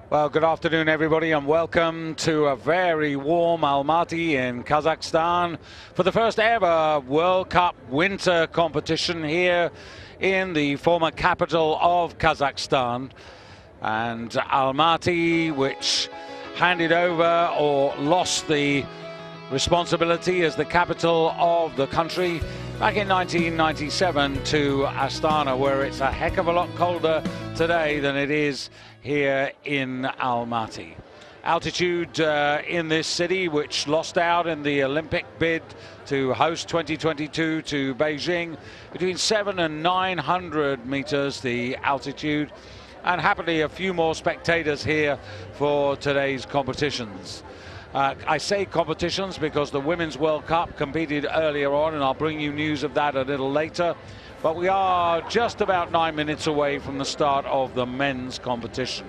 Well, good afternoon, everybody, and welcome to a very warm Almaty in Kazakhstan for the first ever World Cup winter competition here in the former capital of Kazakhstan. And Almaty, which handed over or lost the responsibility as the capital of the country back in 1997 to Astana, where it's a heck of a lot colder today than it is here in Almaty. Altitude in this city, which lost out in the Olympic bid to host 2022 to Beijing, between 700 and 900 meters the altitude, and happily a few more spectators here for today's competitions. I say competitions because the Women's World Cup competed earlier on, and I'll bring you news of that a little later. But we are just about 9 minutes away from the start of the men's competition.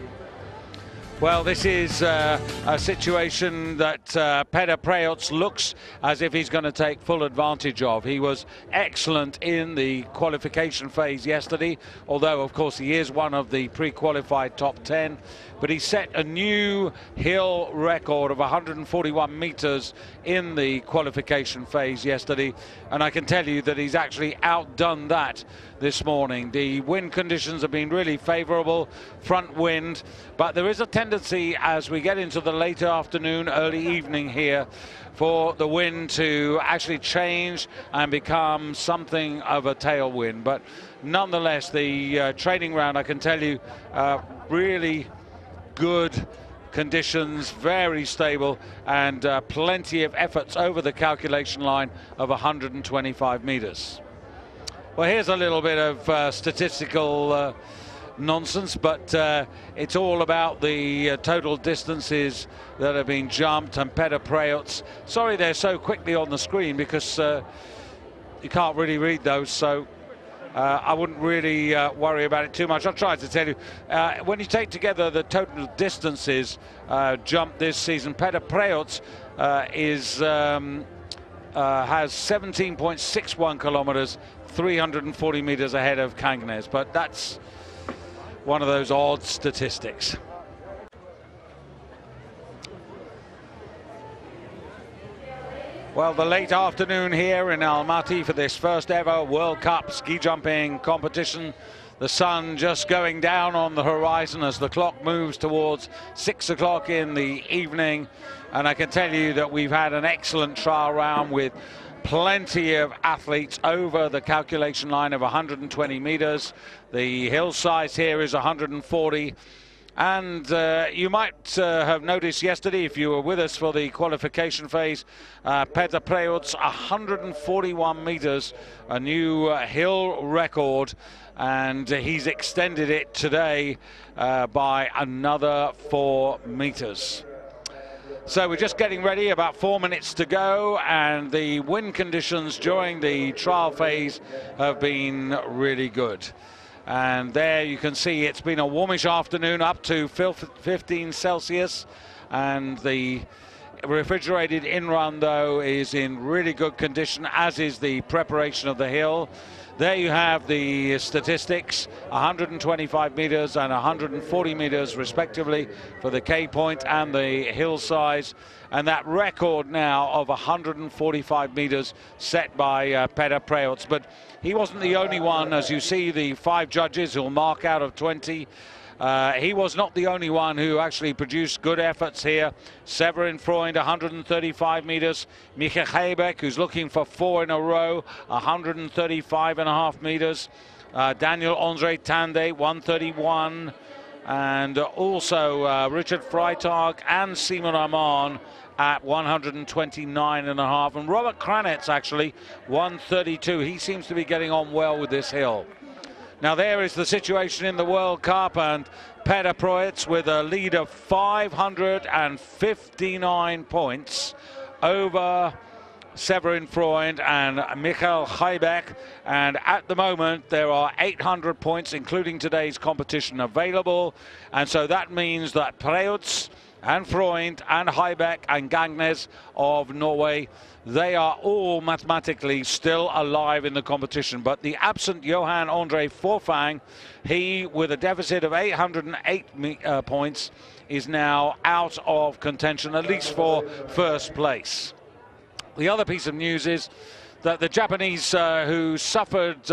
Well, this is a situation that Petr Prejc looks as if he's going to take full advantage of. He was excellent in the qualification phase yesterday, although, of course, he is one of the pre-qualified top 10. But he set a new hill record of 141 meters in the qualification phase yesterday. And I can tell you that he's actually outdone that this morning. The wind conditions have been really favorable, front wind, but there is a tendency as we get into the late afternoon, early evening here, for the wind to actually change and become something of a tailwind. But nonetheless, the training round, I can tell you, really good conditions, very stable, and plenty of efforts over the calculation line of 125 meters. Well, here's a little bit of statistical nonsense, but it's all about the total distances that have been jumped. And Petr Prejc, sorry they're so quickly on the screen because you can't really read those, so I wouldn't really worry about it too much. I'll try to tell you, when you take together the total distances jumped this season, Petr Prejc has 17.61 kilometers, 340 meters ahead of Kangnes, but that's one of those odd statistics. Well, the late afternoon here in Almaty for this first ever World Cup ski jumping competition. The sun just going down on the horizon as the clock moves towards 6 o'clock in the evening. And I can tell you that we've had an excellent trial round with plenty of athletes over the calculation line of 120 meters. The hill size here is 140. And you might have noticed yesterday, if you were with us for the qualification phase, Petr Prejc, 141 meters, a new hill record, and he's extended it today by another 4 meters. So we're just getting ready, about 4 minutes to go, and the wind conditions during the trial phase have been really good. And there you can see it's been a warmish afternoon, up to 15 Celsius, and the refrigerated in-run though is in really good condition, as is the preparation of the hill. There you have the statistics, 125 meters and 140 meters respectively for the K point and the hill size. And that record now of 145 meters set by Petr Prejc. But he wasn't the only one, as you see the 5 judges who'll mark out of 20. He was not the only one who actually produced good efforts here. Severin Freund, 135 meters. Michael Heibeck, who's looking for 4 in a row, 135.5 meters. Daniel Andre Tande, 131. And also Richard Freitag and Simon Amann at 129.5. And Robert Kranitz, actually, 132. He seems to be getting on well with this hill. Now there is the situation in the World Cup, and Petr Prejc with a lead of 559 points over Severin Freund and Michael Heibeck. And at the moment there are 800 points, including today's competition, available. And so that means that Prejc and Freund and Heibeck and Gangnes of Norway, they are all mathematically still alive in the competition. But the absent Johan Andre Forfang, he, with a deficit of 808 points, is now out of contention, at least for first place. The other piece of news is that the Japanese who suffered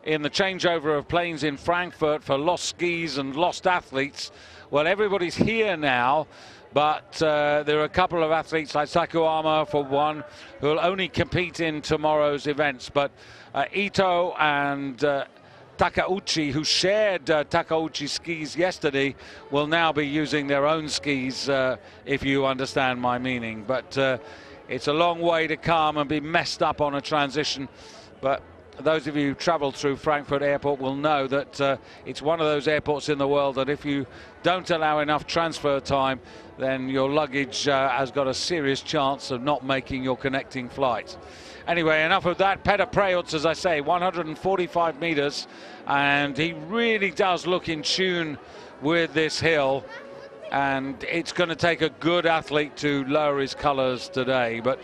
in the changeover of planes in Frankfurt for lost skis and lost athletes, well, everybody's here now, but there are a couple of athletes like Sakuyama, for one, who will only compete in tomorrow's events. But Ito and Takauchi, who shared Takauchi's skis yesterday, will now be using their own skis, if you understand my meaning. But it's a long way to come and be messed up on a transition. But those of you who travel through Frankfurt Airport will know that it's one of those airports in the world that if you don't allow enough transfer time, then your luggage has got a serious chance of not making your connecting flight. Anyway, enough of that. Peter Preutz, as I say, 145 meters, and he really does look in tune with this hill. And it's going to take a good athlete to lower his colours today. But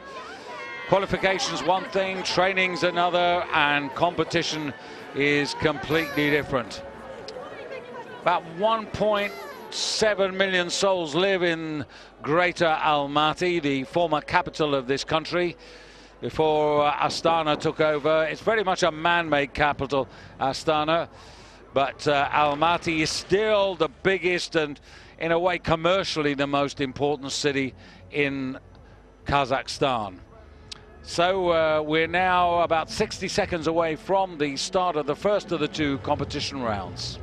qualification's one thing, training's another, and competition is completely different. About 1.7 million souls live in Greater Almaty, the former capital of this country, before Astana took over. It's very much a man-made capital, Astana, but Almaty is still the biggest and, in a way, commercially the most important city in Kazakhstan. So we're now about 60 seconds away from the start of the first of the two competition rounds.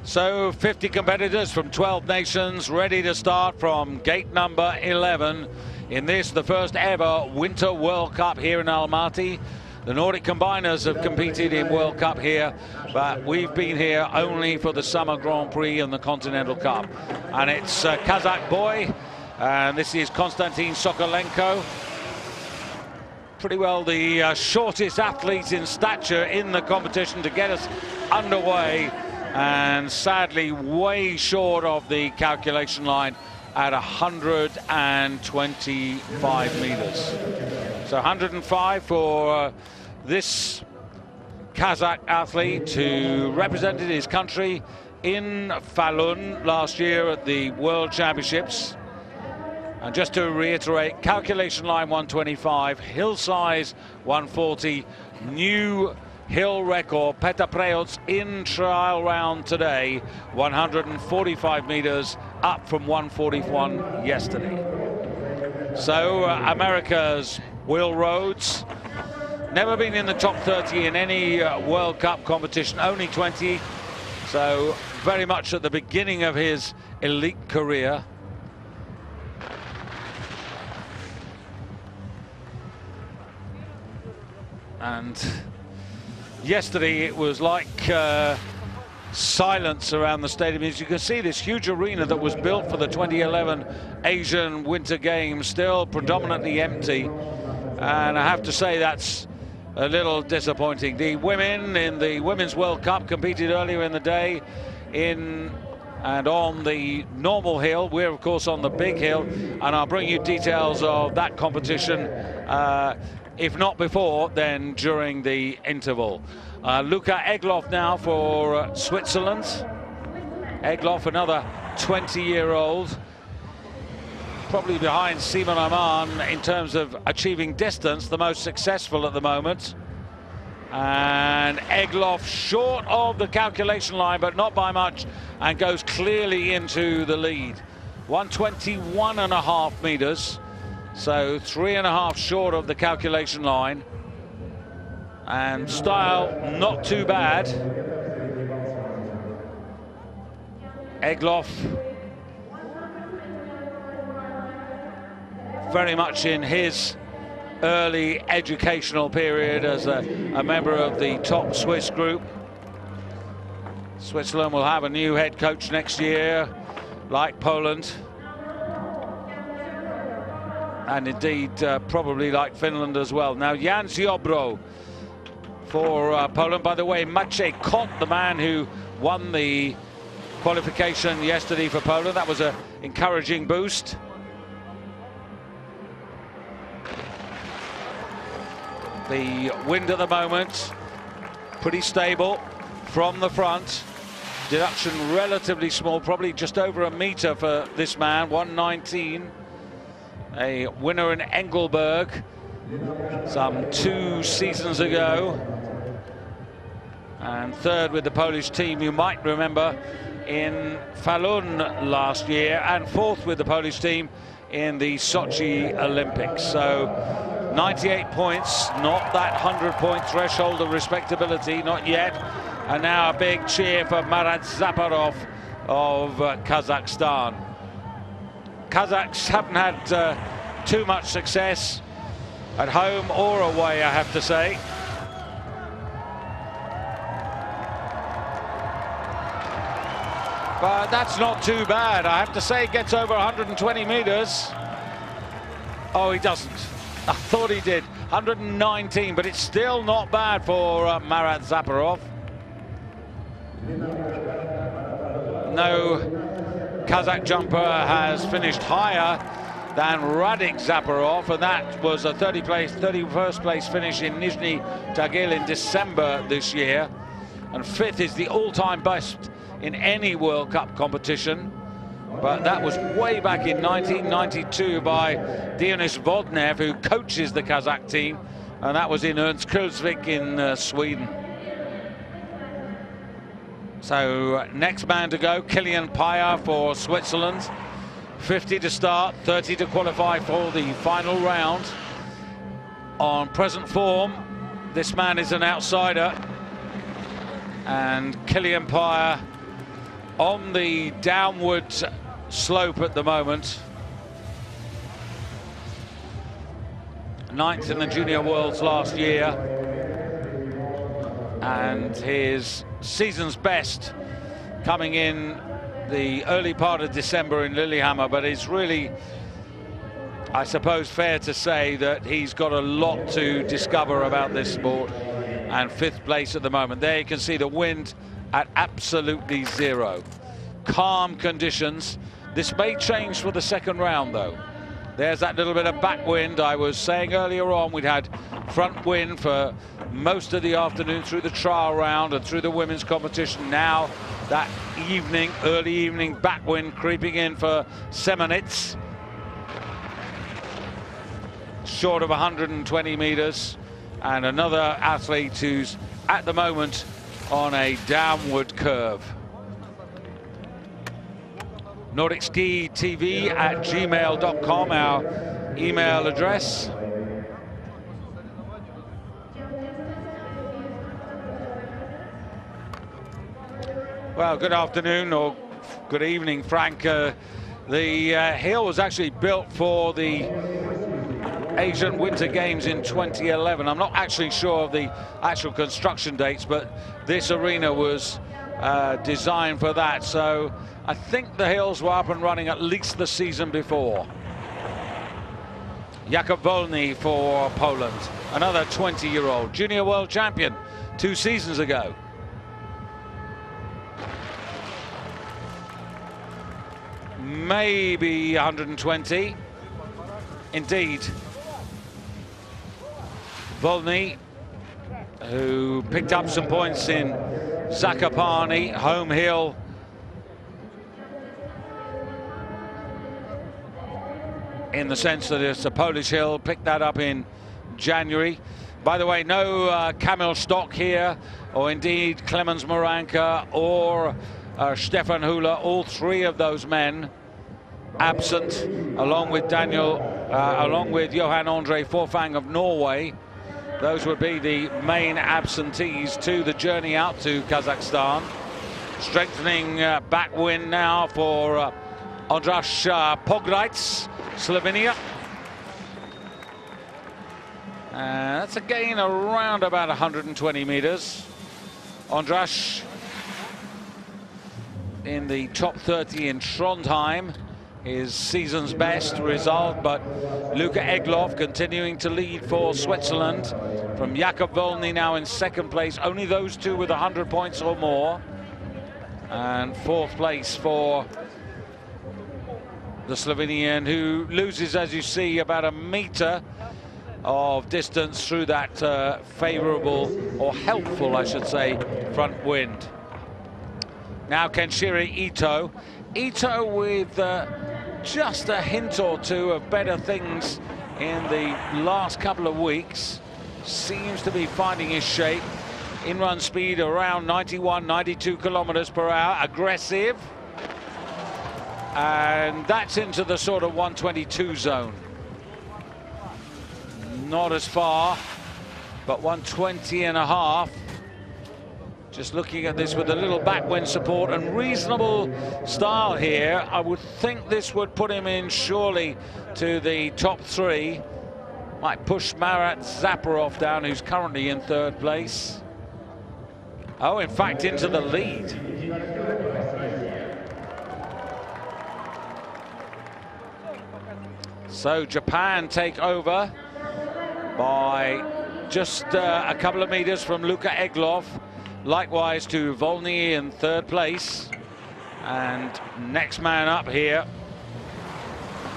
So 50 competitors from 12 nations ready to start from gate number 11 in this, the first ever Winter World Cup here in Almaty. The Nordic combiners have competed in World Cup here, but we've been here only for the Summer Grand Prix and the Continental Cup. And it's a Kazakh boy, and this is Konstantin Sokolenko. Pretty well the shortest athlete in stature in the competition to get us underway, and sadly way short of the calculation line at 125 meters. So 105 for this Kazakh athlete who represented his country in Falun last year at the World Championships. And just to reiterate, calculation line 125, hill size 140, new hill record. Peter Preutz in trial round today, 145 meters, up from 141 yesterday. So America's Will Rhodes, never been in the top 30 in any World Cup competition, only 20, so very much at the beginning of his elite career. And yesterday it was like silence around the stadium. As you can see, this huge arena that was built for the 2011 Asian Winter Games still predominantly empty, and I have to say that's a little disappointing. The women in the Women's World Cup competed earlier in the day in and on the normal hill. We're of course on the big hill, and I'll bring you details of that competition if not before, then during the interval. Luca Egloff now for Switzerland. Egloff, another 20-year-old, probably behind Simon Aman in terms of achieving distance, the most successful at the moment. And Egloff short of the calculation line, but not by much, and goes clearly into the lead. 121.5 meters. So 3.5 short of the calculation line, and style not too bad. Egloff very much in his early educational period as a member of the top Swiss group. Switzerland will have a new head coach next year, like Poland. and indeed probably like Finland as well. Now Jan Ziobro for Poland. By the way, Maciej Kot, the man who won the qualification yesterday for Poland, that was an encouraging boost. The wind at the moment, pretty stable from the front. Deduction relatively small, probably just over a metre for this man, 119. A winner in Engelberg some 2 seasons ago. And third with the Polish team, you might remember, in Falun last year, and fourth with the Polish team in the Sochi Olympics. So 98 points, not that 100-point threshold of respectability, not yet. And now a big cheer for Marat Zaparov of Kazakhstan. Kazakhs haven't had too much success at home or away, I have to say. But that's not too bad. I have to say, gets over 120 meters. Oh, he doesn't. I thought he did. 119, but it's still not bad for Marat Zaparov. No Kazakh jumper has finished higher than Radik Zaparov, and that was a 31st place finish in Nizhny Tagil in December this year. And 5th is the all-time best in any World Cup competition. But that was way back in 1992 by Dionys Vodnev, who coaches the Kazakh team, and that was in Örnsköldsvik in Sweden. So next man to go, Kilian Payer for Switzerland. 50 to start, 30 to qualify for the final round. On present form, this man is an outsider. And Kilian Payer on the downward slope at the moment. 9th in the Junior Worlds last year. And his season's best coming in the early part of December in Lillehammer, but it's really, I suppose, fair to say that he's got a lot to discover about this sport. And 5th place at the moment. There you can see the wind at absolutely 0. Calm conditions. This may change for the second round, though. There's that little bit of backwind. I was saying earlier on we'd had front wind for most of the afternoon through the trial round and through the women's competition. Now that evening, early evening backwind creeping in for Semenitz. Short of 120 meters. And another athlete who's at the moment on a downward curve. NordicSkiTV@gmail.com, our email address. Well, good afternoon or good evening, Frank. The hill was actually built for the Asian Winter Games in 2011. I'm not actually sure of the actual construction dates, but this arena was designed for that. So I think the hills were up and running at least the season before. Jakub Wolny for Poland, another 20-year-old junior world champion 2 seasons ago. Maybe 120. Indeed. Wolny, who picked up some points in Zakopane, home hill. In the sense that it's a Polish hill, picked that up in January. By the way, no Kamil Stock here, or indeed Klemens Moranka or Stefan Hula. All 3 of those men absent, along with Johan Andre Forfang of Norway. Those would be the main absentees to the journey out to Kazakhstan. Strengthening backwind now for Ondras Pograjc, Slovenia. That's a gain around about 120 meters. Ondras in the top 30 in Trondheim his season's best result, but Luka Egloff continuing to lead for Switzerland from Jakob Volny now in second place. Only those two with 100 points or more. And fourth place for the Slovenian, who loses, as you see, about a metre of distance through that favourable, or helpful, I should say, front wind. Now Kenshiro Ito. Ito with just a hint or two of better things in the last couple of weeks. Seems to be finding his shape. In-run speed around 91, 92 kilometers per hour. Aggressive. And that's into the sort of 122 zone. Not as far, but 120 and a half. Just looking at this with a little backwind support and reasonable style here, I would think this would put him in surely to the top three. Might push Marat Zaporov down, who's currently in third place. Oh, in fact, into the lead. So Japan take over by just a couple of meters from Luka Egloff. Likewise to Volny in third place. And next man up here,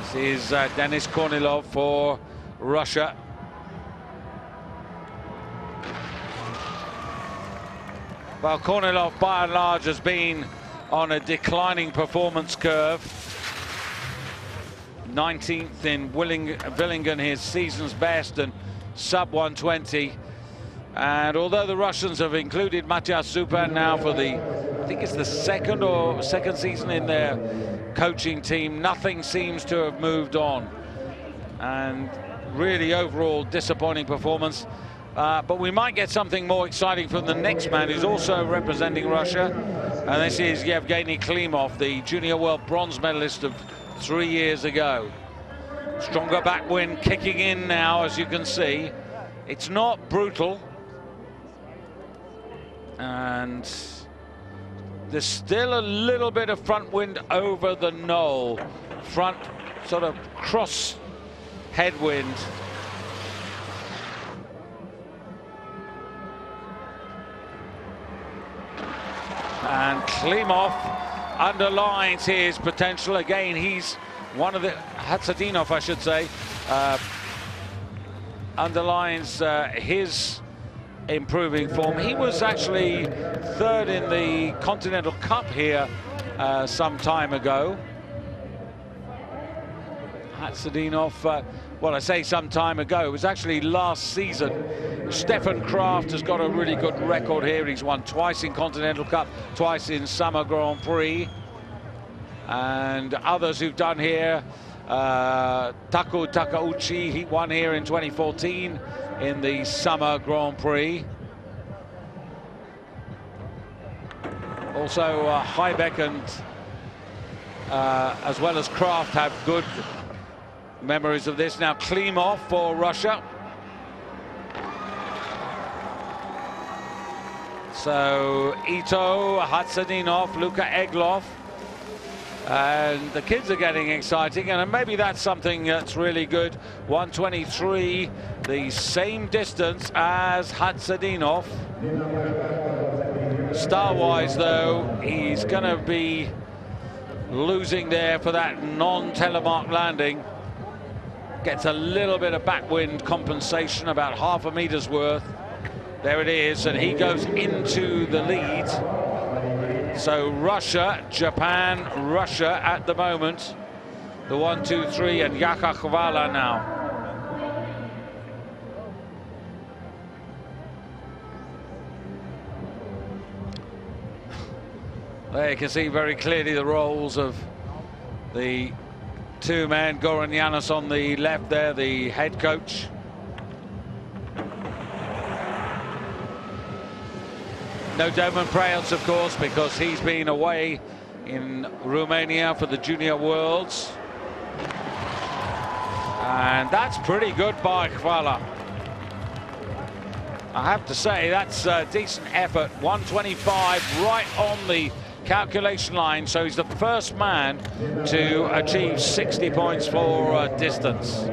this is Denis Kornilov for Russia. Well, Kornilov by and large has been on a declining performance curve. 19th in Villingen, his season's best, and sub 120. And although the Russians have included Matthias Zupan now for the, I think it's the second season in their coaching team, nothing seems to have moved on. And really overall disappointing performance. But we might get something more exciting from the next man, who's also representing Russia. And this is Yevgeny Klimov, the junior world bronze medalist of 3 years ago. Stronger backwind kicking in now, as you can see. It's not brutal. And there's still a little bit of front wind over the knoll. Front sort of cross headwind. And Klimov underlines his potential. Again, he's one of the, Hatsadinov, I should say, underlines his improving form. He was actually third in the Continental Cup here some time ago. Hatsadinov, well, I say some time ago, it was actually last season. Stefan Kraft has got a really good record here. He's won twice in Continental Cup, twice in Summer Grand Prix. And others who've done here, Taku Takauchi, he won here in 2014 in the Summer Grand Prix. Also Heibeck and as well as Kraft have good memories of this. Now Klimov for Russia. So Ito, Hatsadinov, Luka Egloff. And the kids are getting exciting, and maybe that's something that's really good. 123, the same distance as Hatsadinov. Star-wise, though, he's going to be losing there for that non-telemark landing. Gets a little bit of backwind compensation, about half a meter's worth. There it is, and he goes into the lead. So Russia, Japan, Russia at the moment. The 1, 2, 3, and Yaka Khvala now. There you can see very clearly the roles of the two men. Goran Yanis on the left there, the head coach. No Doman Preots, of course, because he's been away in Romania for the Junior Worlds. And that's pretty good by Khvala. I have to say, that's a decent effort. 125 right on the calculation line, so he's the first man to achieve 60 points for distance.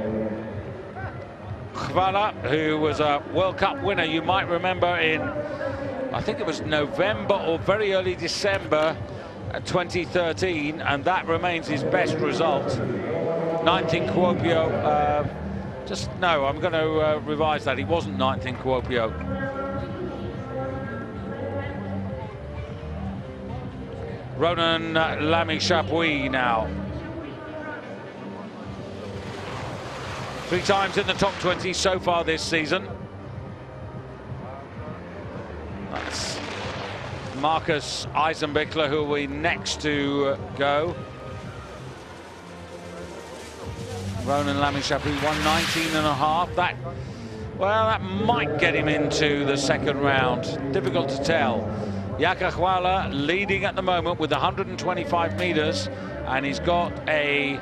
Chvala, who was a World Cup winner, you might remember in, I think it was November or very early December 2013, and that remains his best result. 9th in Kuopio. No, I'm going to revise that. He wasn't 9th in Kuopio. Ronan Lamy-Chapuis now. 3 times in the top 20 so far this season. That's Marcus Eisenbichler, who will be next to go. Ronan Lamy-Chapuis 119.5. That might get him into the second round. Difficult to tell. Jaka Chvala leading at the moment with 125 meters, and he's got a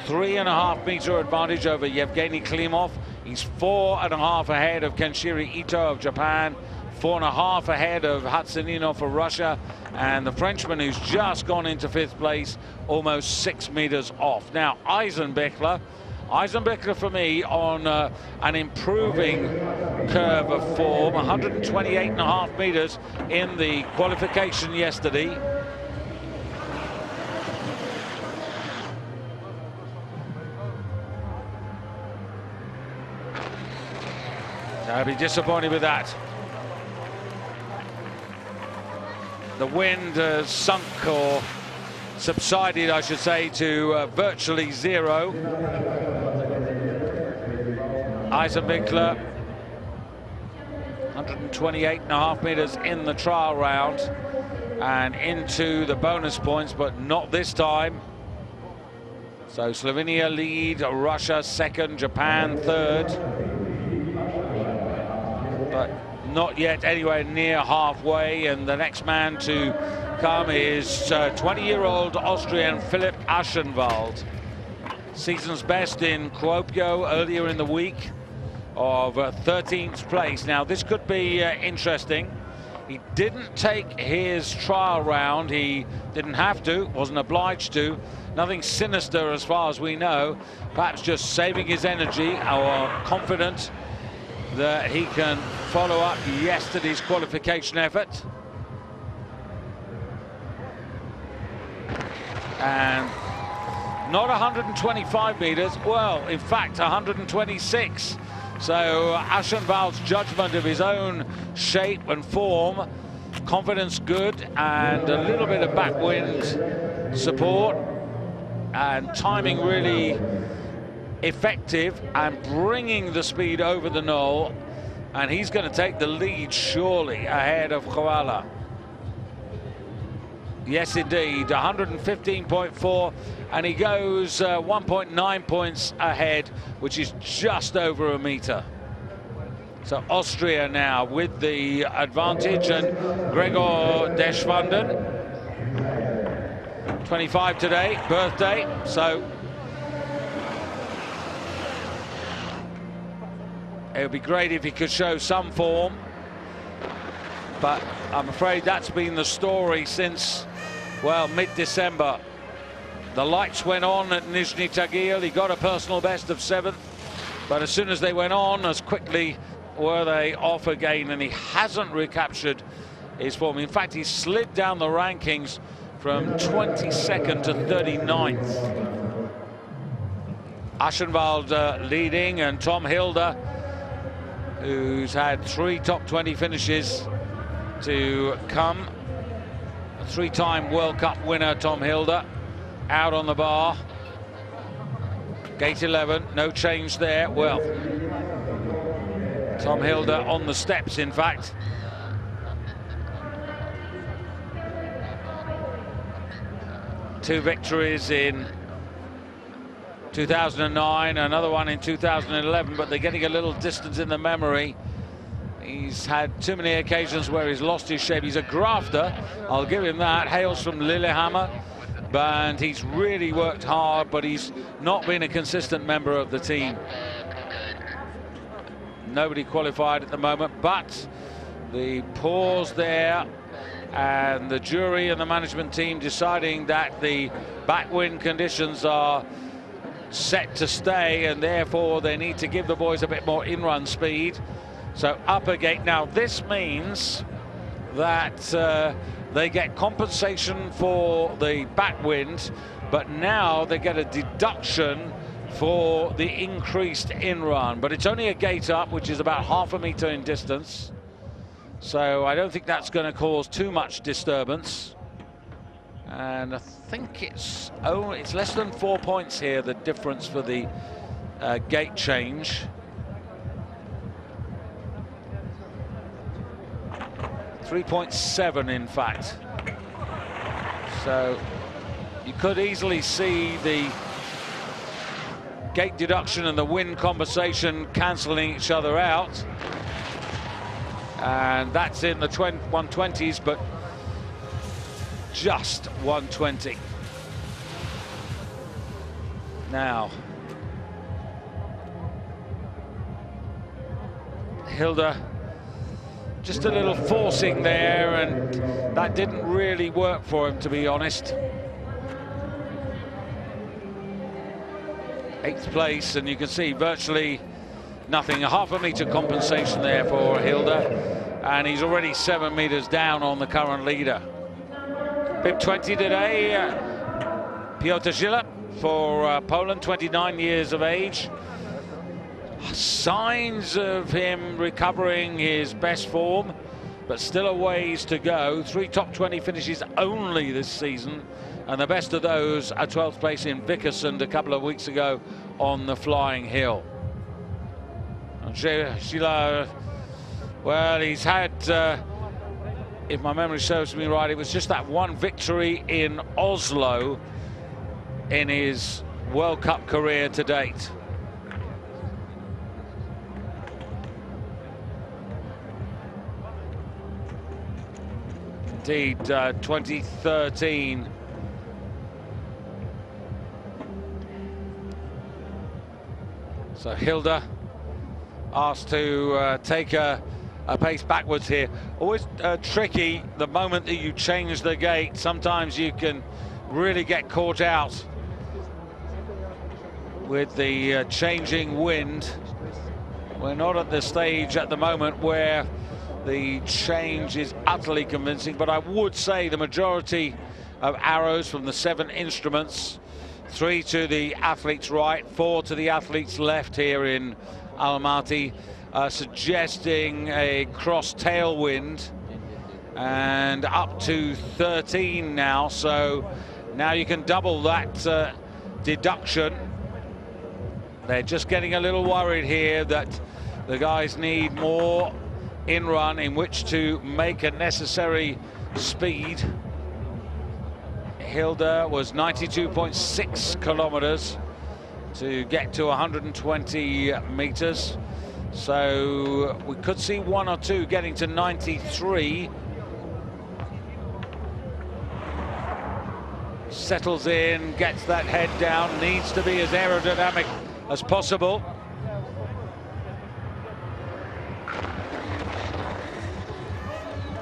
3.5 meter advantage over Yevgeny Klimov. He's 4.5 ahead of Kenshiro Ito of Japan, 4.5 ahead of Hatsuninov of Russia, and the Frenchman who's just gone into 5th place, almost 6 meters off. Now, Eisenbichler for me on an improving curve of form, 128.5 meters in the qualification yesterday. I'd be disappointed with that. The wind has sunk, or subsided, I should say, to virtually 0. Eisenbichler, 128.5 meters in the trial round and into the bonus points, but not this time. So Slovenia lead, Russia second, Japan third, but not yet anywhere near halfway. And the next man to come is 20-year-old Austrian Philipp Aschenwald. Season's best in Kuopio earlier in the week of 13th place. Now this could be interesting. He didn't take his trial round. He didn't have to, wasn't obliged to. Nothing sinister as far as we know. Perhaps just saving his energy, or confident that he can follow up yesterday's qualification effort. And not 125 meters, well, in fact, 126. So Aschenwald's judgment of his own shape and form, confidence good, and a little bit of backwind support, and timing really effective, and bringing the speed over the knoll, and he's going to take the lead surely ahead of Chvala. Yes, indeed, 115.4, and he goes 1.9 points ahead, which is just over a meter. So Austria now with the advantage, and Gregor Deschwanden, 25 today, birthday, so it would be great if he could show some form, but I'm afraid that's been the story since, well, mid-December. The lights went on at Nizhny Tagil. He got a personal best of 7th, but as soon as they went on, as quickly were they off again, and he hasn't recaptured his form. In fact, he slid down the rankings from 22nd to 39th. Aschenwald leading, and Tom Hilder, who's had 3 top 20 finishes to come. A 3-time World Cup winner, Tom Hilder, out on the bar. Gate 11, no change there. Well, Tom Hilder on the steps, in fact. Two victories in 2009, another one in 2011, but they're getting a little distance in the memory. He's had too many occasions where he's lost his shape. He's a grafter, I'll give him that. Hails from Lillehammer, and he's really worked hard, but he's not been a consistent member of the team. Nobody qualified at the moment, but the pause there and the jury and the management team deciding that the backwind conditions are set to stay, and therefore they need to give the boys a bit more in-run speed. So up a gate. Now this means that they get compensation for the backwind, but now they get a deduction for the increased in-run. But it's only a gate up, which is about ½ a meter in distance. So I don't think that's going to cause too much disturbance. And I think it's less than 4 points here, the difference for the gate change. 3.7 in fact. So you could easily see the gate deduction and the wind compensation cancelling each other out. And that's in the 120s, but just 120. Now, Hilda, just a little forcing there, and that didn't really work for him, to be honest. 8th place, and you can see virtually nothing. ½ a meter compensation there for Hilda, and he's already 7 meters down on the current leader. Bib 20 today, Piotr Gila for Poland, 29 years of age. Signs of him recovering his best form, but still a ways to go. 3 top 20 finishes only this season, and the best of those, a 12th place in Vickersund a couple of weeks ago on the Flying Hill. Gila, well, he's had, if my memory serves me right, it was just that one victory in Oslo in his World Cup career to date. Indeed, 2013. So Hilda asked to take a pace backwards here. Always tricky the moment that you change the gate. Sometimes you can really get caught out with the changing wind. We're not at the stage at the moment where the change is utterly convincing, but I would say the majority of arrows from the 7 instruments, 3 to the athlete's right, 4 to the athlete's left here in Almaty, suggesting a cross tailwind, and up to 13 now. So now you can double that deduction. They're just getting a little worried here that the guys need more in-run in which to make a necessary speed. Hilda was 92.6 kilometers to get to 120 meters. So we could see 1 or 2 getting to 93. Settles in, gets that head down, needs to be as aerodynamic as possible.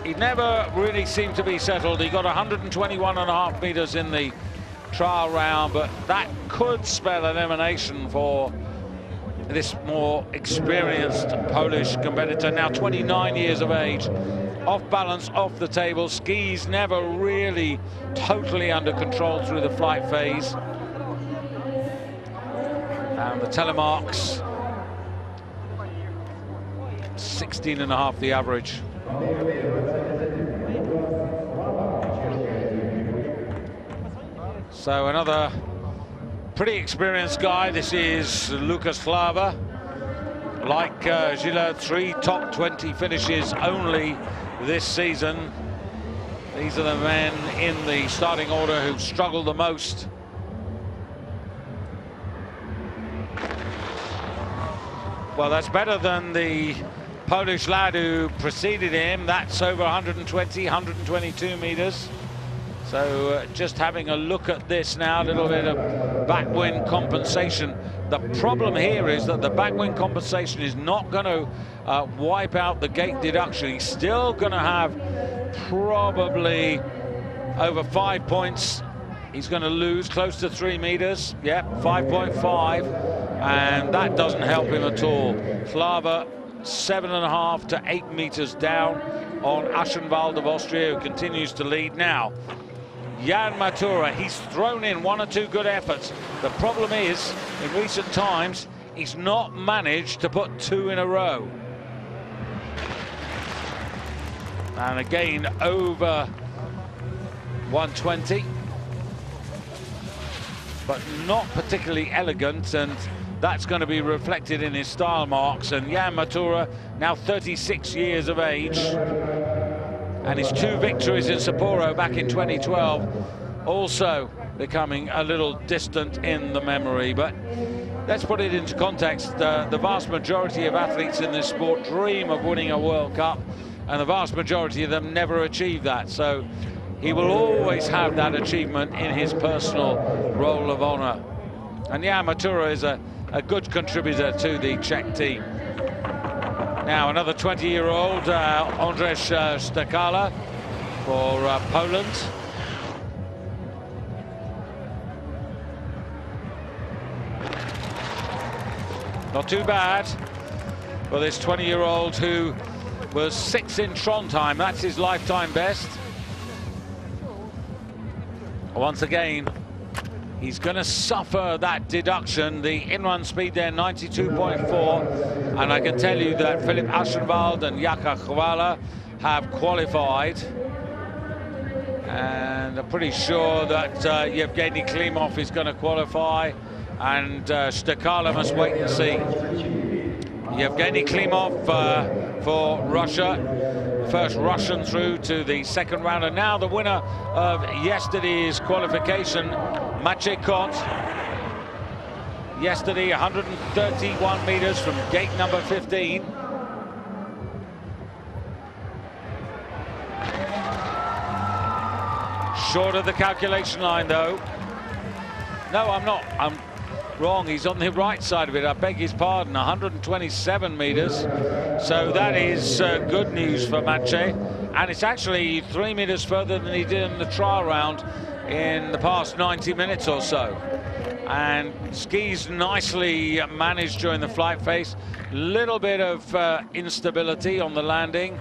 He never really seemed to be settled. He got 121.5 meters in the trial round, but that could spell elimination for this more experienced Polish competitor, now 29 years of age, off balance, off the table, skis never really totally under control through the flight phase. And the telemarks, 16.5 the average. So another pretty experienced guy. This is Lucas Flava. Like Gila, 3 top 20 finishes only this season. These are the men in the starting order who've struggled the most. Well, that's better than the Polish lad who preceded him. That's over 120, 122 meters. So just having a look at this now, a little bit of backwind compensation The problem here is that the backwind compensation is not going to wipe out the gate deduction. He's still going to have probably over 5 points. He's going to lose close to 3 meters. Yep, 5.5, and that doesn't help him at all. Slava 7.5 to 8 meters down on Aschenwald of Austria, who continues to lead now. Jan Matura, he's thrown in 1 or 2 good efforts. The problem is, in recent times, he's not managed to put 2 in a row. And again, over 120. But not particularly elegant, and that's going to be reflected in his style marks. And Jan Matura, now 36 years of age, and his 2 victories in Sapporo back in 2012 also becoming a little distant in the memory. But let's put it into context. The vast majority of athletes in this sport dream of winning a World Cup, and the vast majority of them never achieve that. So he will always have that achievement in his personal roll of honor. And Jan Matura is a good contributor to the Czech team. Now another 20-year-old, Andrzej Stakala for Poland. Not too bad for this 20-year-old who was 6 in Trondheim. That's his lifetime best. Once again, he's going to suffer that deduction. The in-run speed there, 92.4. And I can tell you that Filip Aschenwald and Jaka Chwala have qualified. And I'm pretty sure that Yevgeny Klimov is going to qualify. And Stakala must wait and see. Yevgeny Klimov for Russia. First Russian through to the second round. And now the winner of yesterday's qualification, Maciej Kot. Yesterday, 131 meters from gate number 15. Short of the calculation line, though. No, I'm not. I'm wrong. He's on the right side of it. I beg his pardon. 127 meters. So that is good news for Maciej. And it's actually 3 meters further than he did in the trial round in the past 90 minutes or so. And skis nicely managed during the flight phase. Little bit of instability on the landing.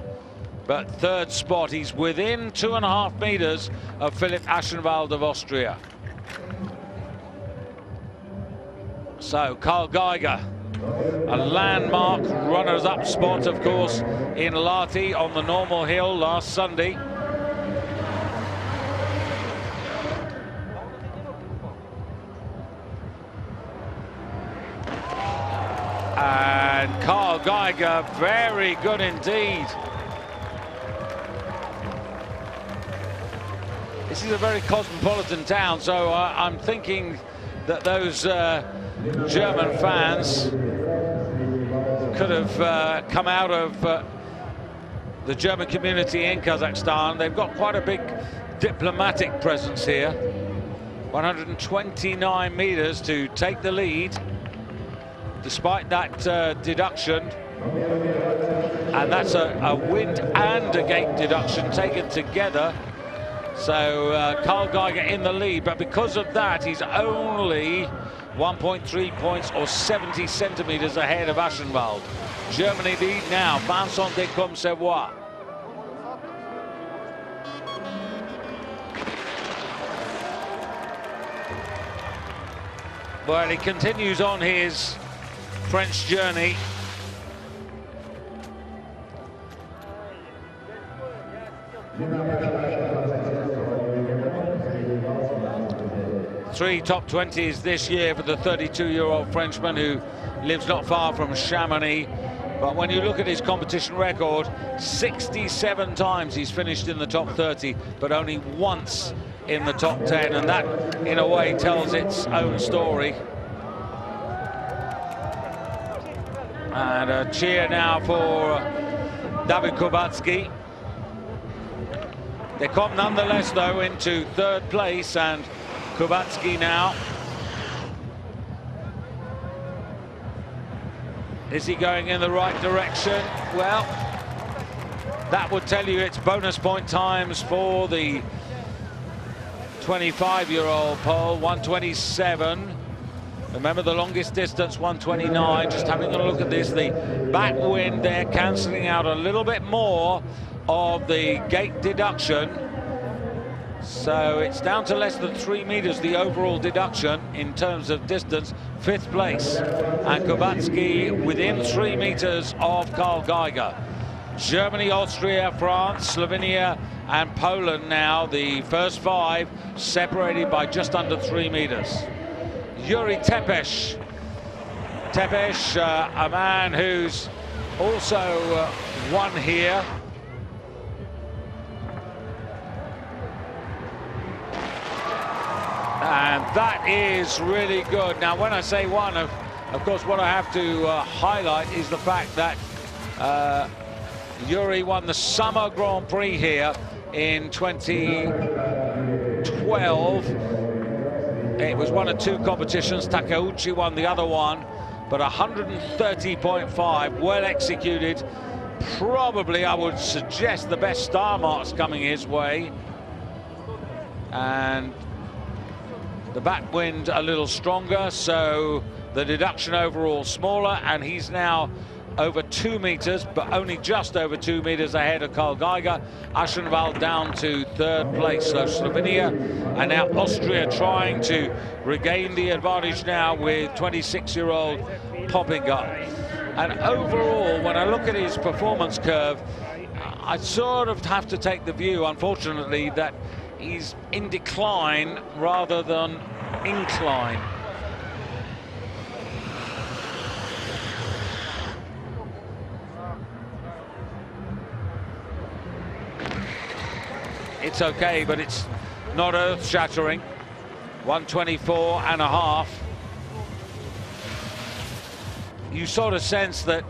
But third spot, he's within 2.5 meters of Filip Aschenwald of Austria. So Karl Geiger, a landmark runners-up spot, of course, in Lahti on the normal hill last Sunday. And Karl Geiger, very good indeed. This is a very cosmopolitan town, so I'm thinking that those German fans could have come out of the German community in Kazakhstan. They've got quite a big diplomatic presence here. 129 meters to take the lead, despite that deduction. And that's a wind and a gate deduction taken together. So Karl Geiger in the lead, but because of that, he's only 1.3 points or 70 centimeters ahead of Aschenwald. Germany lead now, Vincent Descombe-Savoie. Well, he continues on his French journey. Three top 20s this year for the 32-year-old Frenchman who lives not far from Chamonix. But when you look at his competition record, 67 times he's finished in the top 30, but only once in the top 10. And that, in a way, tells its own story. And a cheer now for David Kubacki. They come nonetheless, though, into third place, and Kubacki now Is he going in the right direction? Well, that would tell you it's bonus point times for the 25-year-old Pole, 127. Remember the longest distance, 129. Just having a look at this, the back wind there cancelling out a little bit more of the gate deduction. So it's down to less than 3 meters, the overall deduction in terms of distance. 5th place. And Kubacki within 3 meters of Karl Geiger. Germany, Austria, France, Slovenia and Poland now, the first 5, separated by just under 3 meters. Yuri Tepes. Tepes, a man who's also won here. And that is really good. Now, when I say one, of course, what I have to highlight is the fact that Yuri won the Summer Grand Prix here in 2012. It was one of 2 competitions. Takeuchi won the other one, but 130.5, well executed. Probably, I would suggest, the best star marks coming his way. And the backwind a little stronger, so the deduction overall smaller, and he's now over 2 meters, but only just over 2 meters ahead of Karl Geiger. Aschenwald down to 3rd place. So Slovenia and now Austria trying to regain the advantage now with 26-year-old Poppinger. And overall, when I look at his performance curve, I sort of have to take the view, unfortunately, that he's in decline rather than incline. It's okay, but it's not earth-shattering. 124.5. You sort of sense that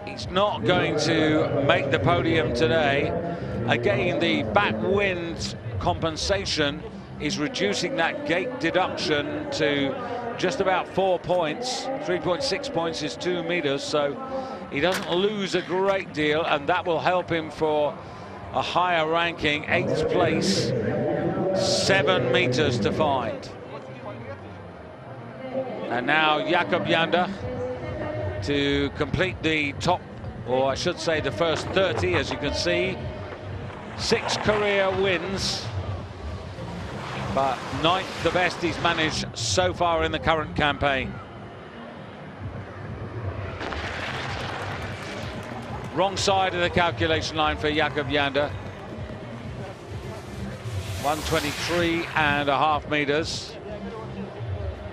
he's not going to make the podium today. Again, the backwind compensation is reducing that gate deduction to just about 4 points. 3.6 points is 2 meters, so he doesn't lose a great deal, and that will help him for a higher ranking, 8th place, 7 meters to find. And now Jakob Jander to complete the top, or I should say the first 30, as you can see. 6 career wins, but 9th the best he's managed so far in the current campaign. Wrong side of the calculation line for Jakob Jander. 123.5 meters.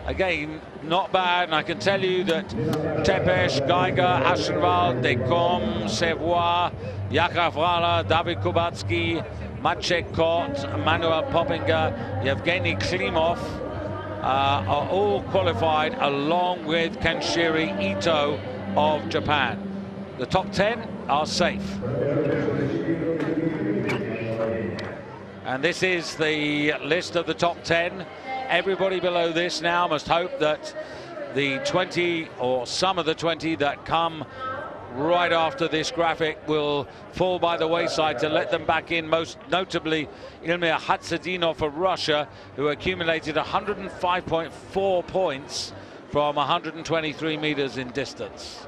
Again, not bad, and I can tell you that Tepes, Geiger, Aschenwald, Decombe, Sevois, Jakub Vrala, David Kubacki, Maciej Kot, Manuel Poppinger, Yevgeny Klimov are all qualified, along with Kenshiro Ito of Japan. The top 10 are safe. And this is the list of the top 10. Everybody below this now must hope that the 20, or some of the 20 that come right after this graphic, will fall by the wayside to let them back in, most notably Ilmir Hatzadinov of Russia, who accumulated 105.4 points from 123 meters in distance.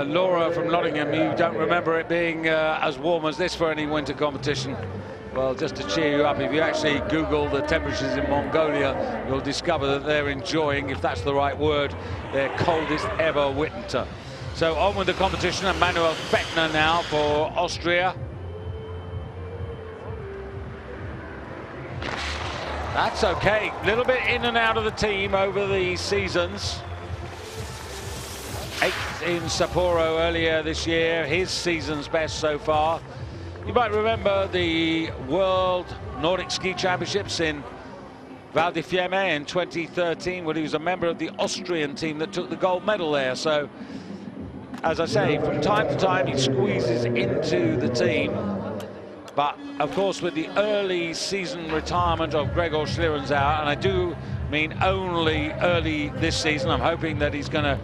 Laura from Nottingham, you don't remember it being as warm as this for any winter competition. Well, just to cheer you up, if you actually Google the temperatures in Mongolia, you'll discover that they're enjoying, if that's the right word, their coldest ever winter. So on with the competition, and Manuel Fettner now for Austria. That's okay. A little bit in and out of the team over the seasons. 8th in Sapporo earlier this year, his season's best so far. You might remember the World Nordic Ski Championships in Val di Fiemme in 2013, when he was a member of the Austrian team that took the gold medal there. So, as I say, from time to time he squeezes into the team. But, of course, with the early season retirement of Gregor Schlierenzauer, and I do mean only early this season, I'm hoping that he's going to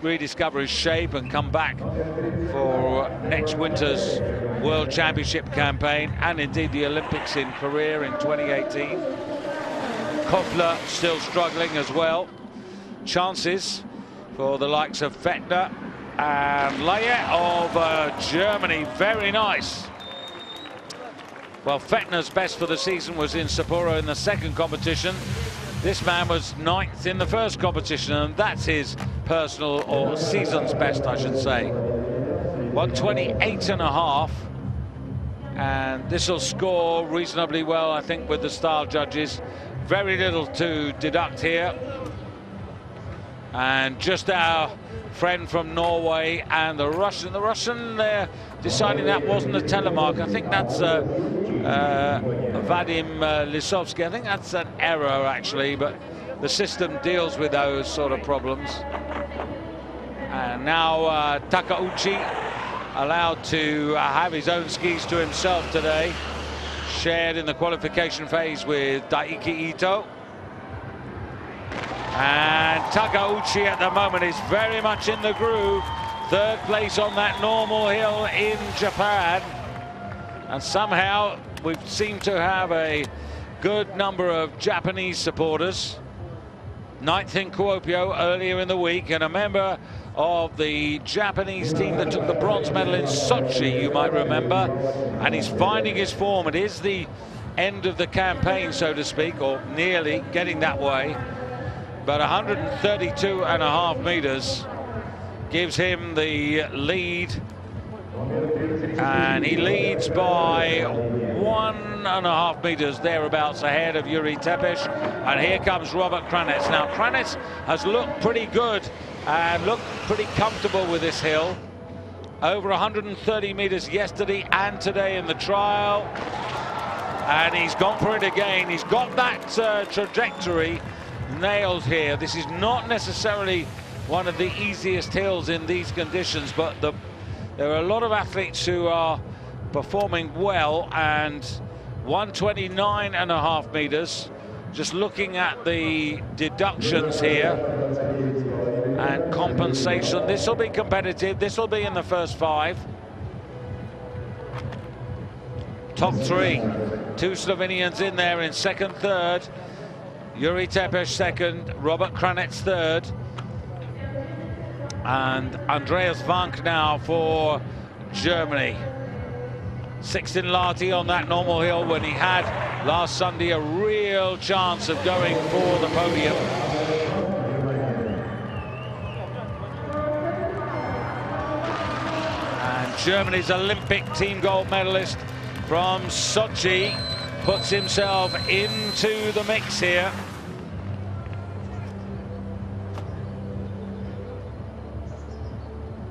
rediscover his shape and come back for next winter's World Championship campaign, and indeed the Olympics in Korea in 2018. Koffler still struggling as well. Chances for the likes of Fettner and Layet of Germany. Very nice. Well, Fettner's best for the season was in Sapporo in the second competition. This man was 9th in the first competition, and that's his personal or season's best, I should say. 128.5, and this will score reasonably well, I think, with the style judges. Very little to deduct here. And just our friend from Norway and the Russian. The Russian, they're deciding that wasn't a telemark. I think that's Vadim Lisovsky. I think that's an error, actually, but the system deals with those sort of problems. And now Takauchi allowed to have his own skis to himself today. Shared in the qualification phase with Daiki Ito. And Takauchi at the moment is very much in the groove. 3rd place on that normal hill in Japan. And somehow we seem to have a good number of Japanese supporters. 9th in Kuopio earlier in the week, and a member of the Japanese team that took the bronze medal in Sochi, you might remember. And he's finding his form. It is the end of the campaign, so to speak, or nearly getting that way. But 132.5 meters gives him the lead, and he leads by 1.5 meters thereabouts ahead of Yuri Tepes. And here comes Robert Kranitz. Now Kranitz has looked pretty good and looked pretty comfortable with this hill. Over 130 meters yesterday and today in the trial, and he's gone for it again. He's got that trajectory nailed here. This is not necessarily one of the easiest hills in these conditions, but there are a lot of athletes who are performing well. And 129.5 meters, just looking at the deductions here and compensation, this will be competitive. This will be in the first 5. Top 3, 2 Slovenians in there in 2nd, 3rd. Yuri Tepes 2nd, Robert Kranitz 3rd, and Andreas Vank now for Germany. 6th in Lahti on that normal hill, when he had last Sunday a real chance of going for the podium. And Germany's Olympic team gold medalist from Sochi puts himself into the mix here.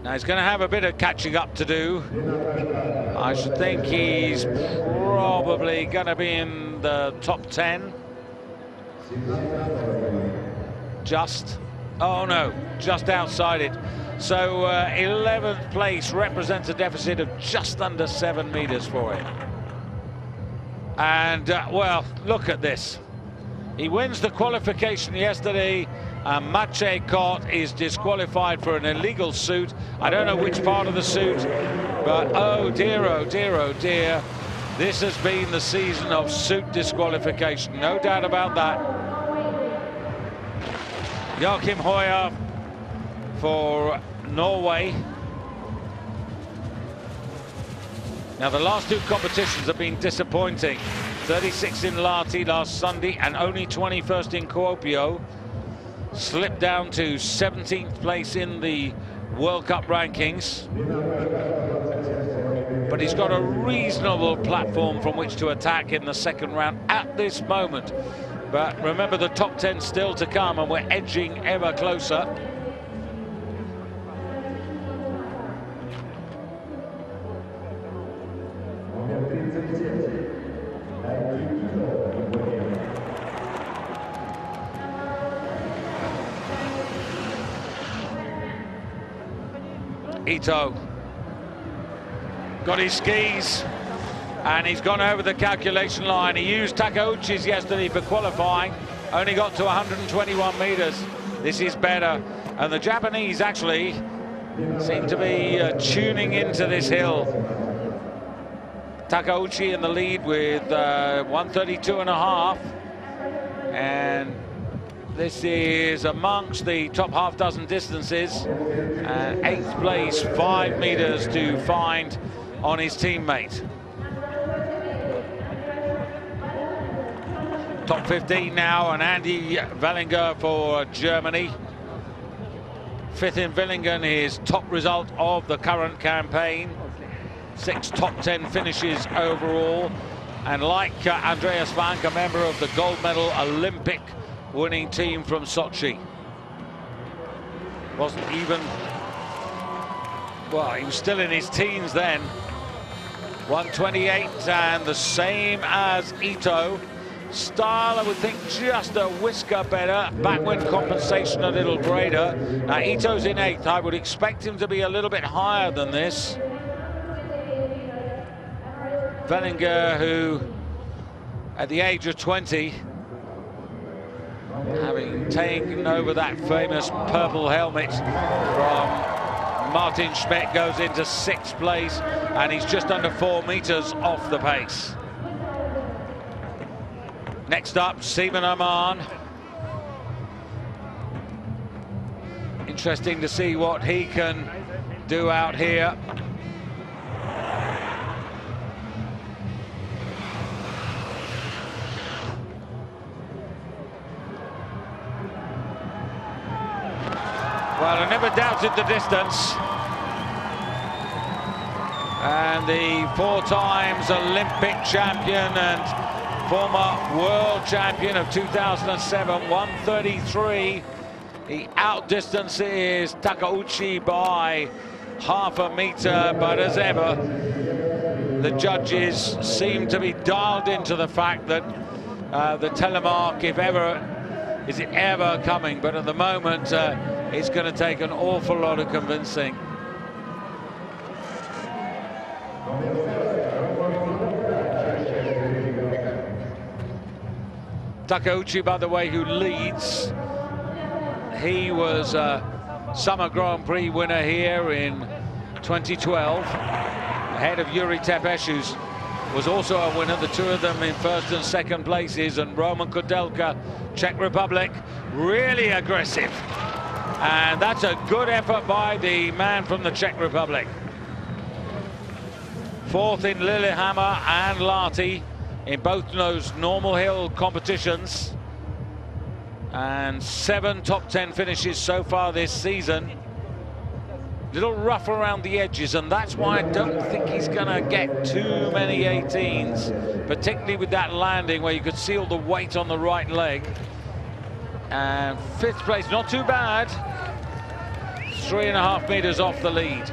Now he's going to have a bit of catching up to do. I should think he's probably going to be in the top 10. Just outside it. So 11th place represents a deficit of just under 7 meters for him. And, well, look at this. He wins the qualification yesterday, and Maciej Kot is disqualified for an illegal suit. I don't know which part of the suit, but oh dear, oh dear, oh dear. This has been the season of suit disqualification, no doubt about that. Joachim Høyer for Norway. Now, the last 2 competitions have been disappointing. 36th in Lahti last Sunday and only 21st in Kuopio. Slipped down to 17th place in the World Cup rankings. but he's got a reasonable platform from which to attack in the second round at this moment. But remember, the top 10 still to come, and we're edging ever closer. Ito got his skis and he's gone over the calculation line. He used Takeuchi's yesterday for qualifying, only got to 121 meters. This is better, and the Japanese actually seem to be tuning into this hill. Takeuchi in the lead with 132.5, and this is amongst the top half dozen distances. 8th place, 5 meters to find on his teammate. Top 15 now, and Andy Wellinger for Germany. 5th in Villingen, his top result of the current campaign. 6 top 10 finishes overall. And like Andreas Vank, a member of the gold medal Olympic winning team from Sochi. Wasn't even, well, he was still in his teens then. 128, and the same as Ito. Style, I would think, just a whisker better. Backwind compensation a little greater. Now, Ito's in 8th. I would expect him to be a little bit higher than this. Wellinger, who, at the age of 20, having taken over that famous purple helmet from Martin Schmidt, goes into 6th place, and he's just under 4 meters off the pace. Next up, Seaman Oman. Interesting to see what he can do out here. Well, I never doubted the distance. And the 4 times Olympic champion and former world champion of 2007, 133. The outdistance is Takeuchi by half a meter, but as ever, the judges seem to be dialed into the fact that the telemark, if ever, is it ever coming? But at the moment, it's going to take an awful lot of convincing. Takeuchi, by the way, who leads. He was a Summer Grand Prix winner here in 2012, ahead of Yuri Tepes, who was also a winner. The 2 of them in 1st and 2nd places, and Roman Kudelka, Czech Republic, really aggressive. And that's a good effort by the man from the Czech Republic. 4th in Lillehammer and Lahti in both those normal hill competitions, and 7 top 10 finishes so far this season. Little rough around the edges, and that's why I don't think he's going to get too many 18s, particularly with that landing where you could see all the weight on the right leg. And 5th place, not too bad. 3.5 meters off the lead.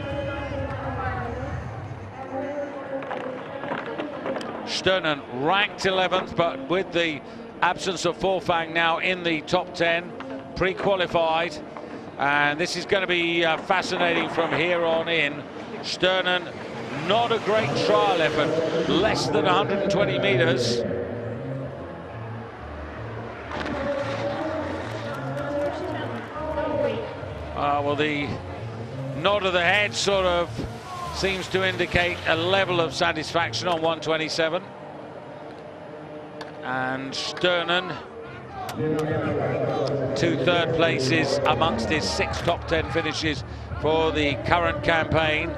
Sturnen ranked 11th, but with the absence of Forfang now in the top 10, pre-qualified. And this is going to be fascinating from here on in. Sturnen, not a great trial effort, less than 120 meters. Well, the nod of the head sort of seems to indicate a level of satisfaction on 127. And Sturnen, 2 third places amongst his 6 top 10 finishes for the current campaign.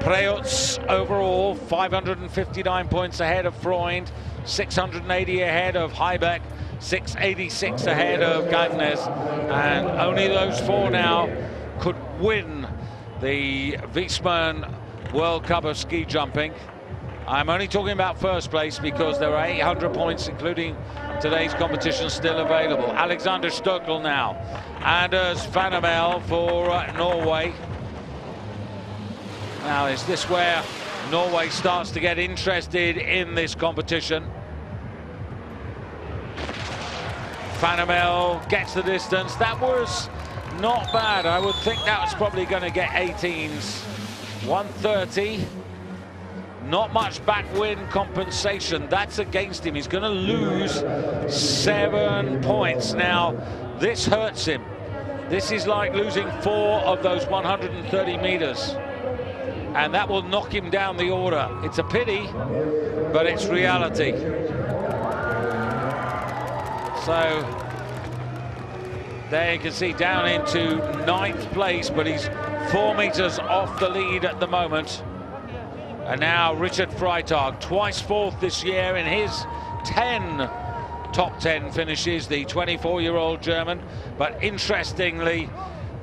Preutz overall 559 points ahead of Freund, 680 ahead of Heibeck, 686 ahead of Gagnes, and only those 4 now could win the Wiesmann World Cup of ski jumping. I'm only talking about first place because there are 800 points, including today's competition, still available. Alexander Stokkel now. Anders Fanamel for Norway. Now, is this where Norway starts to get interested in this competition? Fanamel gets the distance. That was not bad. I would think that was probably going to get 18s. 130. Not much backwind compensation. That's against him. He's going to lose 7 points. Now, this hurts him. This is like losing 4 of those 130 meters. And that will knock him down the order. It's a pity, but it's reality. So, there you can see down into 9th place, but he's 4 meters off the lead at the moment. And now Richard Freitag, twice 4th this year in his 10 top 10 finishes, the 24-year-old German. But interestingly,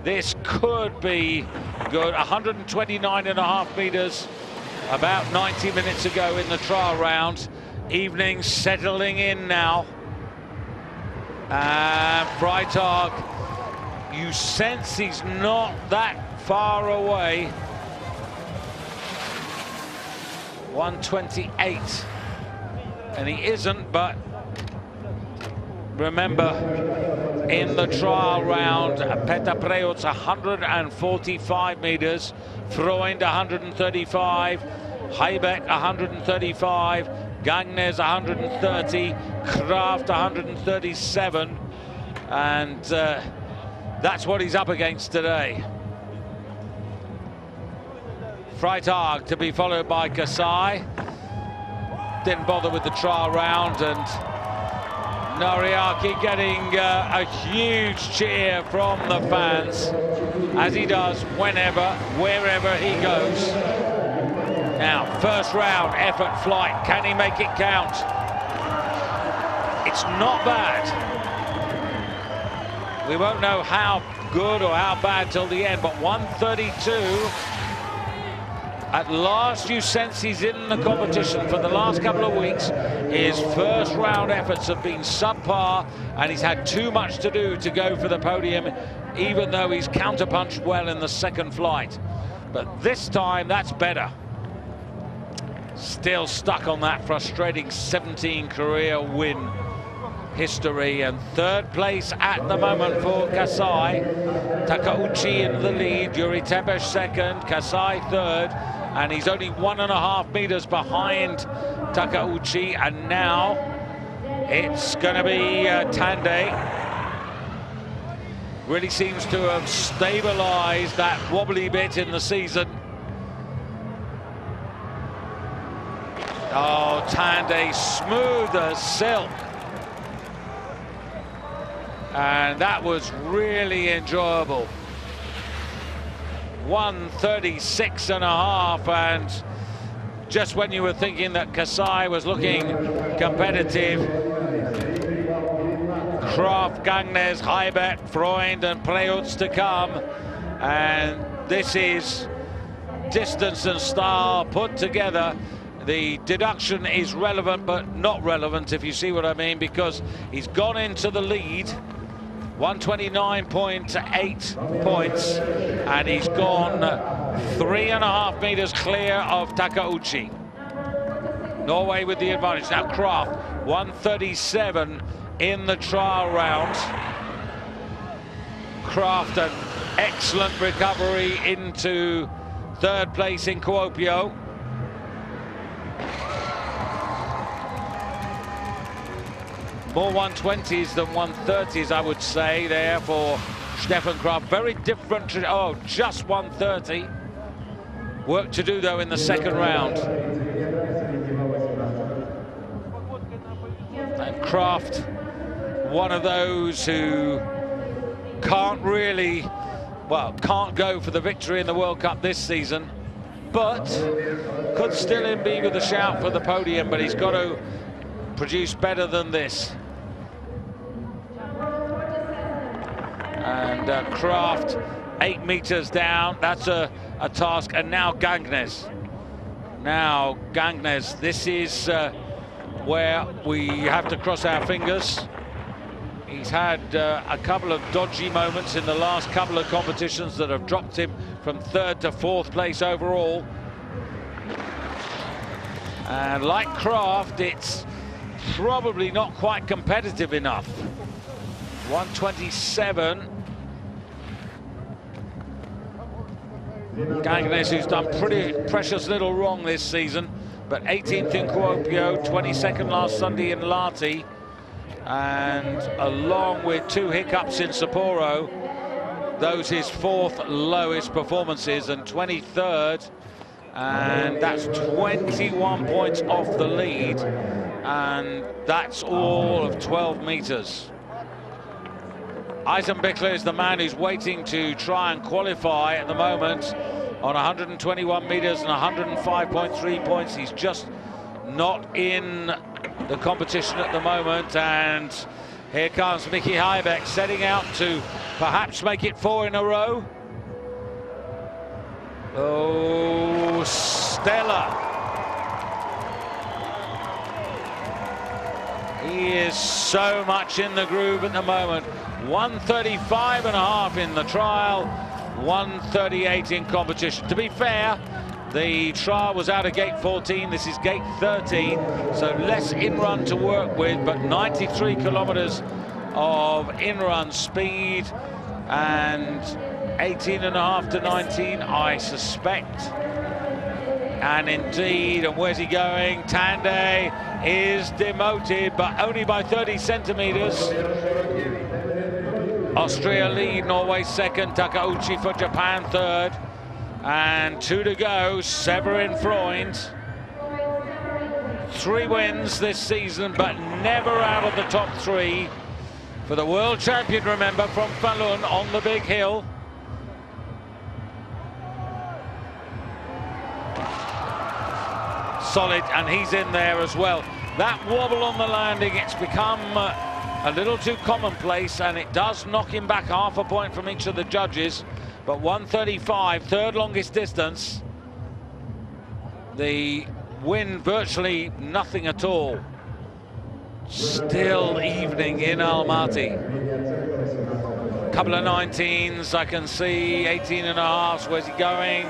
this could be good. 129.5 meters about 90 minutes ago in the trial round. Evening settling in now. And Freitag, you sense he's not that far away. 128, and he isn't, but remember, in the trial round, Peter Preutz 145 meters, Freund 135, Heibeck 135, Gagnes 130, Kraft 137, and that's what he's up against today. Freitag to be followed by Kasai. Didn't bother with the trial round, and Narciarskie getting a huge cheer from the fans, as he does whenever, wherever he goes. Now, first round effort flight. Can he make it count? It's not bad. We won't know how good or how bad till the end, but 132. At last, you sense he's in the competition. For the last couple of weeks, his first round efforts have been subpar, and he's had too much to do to go for the podium, even though he's counterpunched well in the second flight. But this time, that's better. Still stuck on that frustrating 17 career win history, and 3rd place at the moment for Kasai. Takauchi in the lead, Yuri Tepes 2nd, Kasai 3rd, and he's only 1.5 meters behind Takauchi. And now it's going to be Tande. Really seems to have stabilized that wobbly bit in the season. Oh, Tande smooth as silk. And that was really enjoyable. 136.5, and just when you were thinking that Kasai was looking competitive, Kraft, Gagnes, Heibeck, Freund and Preutz to come, and this is distance and style put together. The deduction is relevant but not relevant, if you see what I mean, because he's gone into the lead 129.8 points, and he's gone 3.5 meters clear of Takauchi. Norway with the advantage. Now Kraft, 137 in the trial round. Kraft, an excellent recovery into 3rd place in Kuopio. More 120s than 130s, I would say, there for Stefan Kraft. Very different, oh, just 130. Work to do, though, in the 2nd round. And Kraft, one of those who can't really, well, can't go for the victory in the World Cup this season, but could still be with a shout for the podium, but he's got to produce better than this. And Kraft 8 meters down. That's a task. And now Gangnes. Now Gangnes. This is where we have to cross our fingers. He's had a couple of dodgy moments in the last couple of competitions that have dropped him from 3rd to 4th place overall. And like Kraft, it's probably not quite competitive enough. 127. Gangnes, who's done pretty precious little wrong this season, but 18th in Kuopio, 22nd last Sunday in Lahti, and along with 2 hiccups in Sapporo, those his 4th lowest performances, and 23rd, and that's 21 points off the lead, and that's all of 12 meters. Eisenbichler is the man who's waiting to try and qualify at the moment on 121 meters and 105.3 points. He's just not in the competition at the moment, and here comes Mickey Heibeck setting out to perhaps make it 4 in a row. Oh, Stella. He is so much in the groove at the moment. 135.5 in the trial, 138 in competition. To be fair, the trial was out of gate 14, this is gate 13, so less in-run to work with, but 93 kilometers of in-run speed, and 18.5 to 19, I suspect. And indeed, and where's he going? Tande is demoted, but only by 30 centimeters. Austria lead, Norway second, Takauchi for Japan third. And 2 to go, Severin Freund. 3 wins this season, but never out of the top 3. For the world champion, remember, from Falun on the big hill. Solid, and he's in there as well. That wobble on the landing, it's become a little too commonplace, and it does knock him back half a point from each of the judges. But 135, 3rd longest distance. The wind virtually nothing at all. Still evening in Almaty. Couple of 19s, I can see 18.5. Where's he going?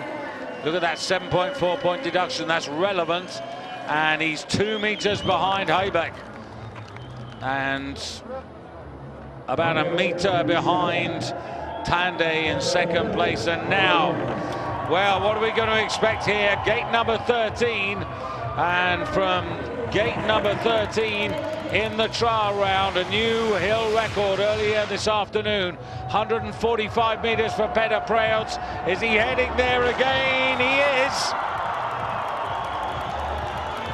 Look at that 7.4 point deduction, that's relevant. And he's 2 meters behind Heibeck. And about a meter behind Tande in 2nd place. And now, well, what are we going to expect here? Gate number 13. And from gate number 13 in the trial round, a new hill record earlier this afternoon. 145 meters for Peter Preutz. Is he heading there again? He is.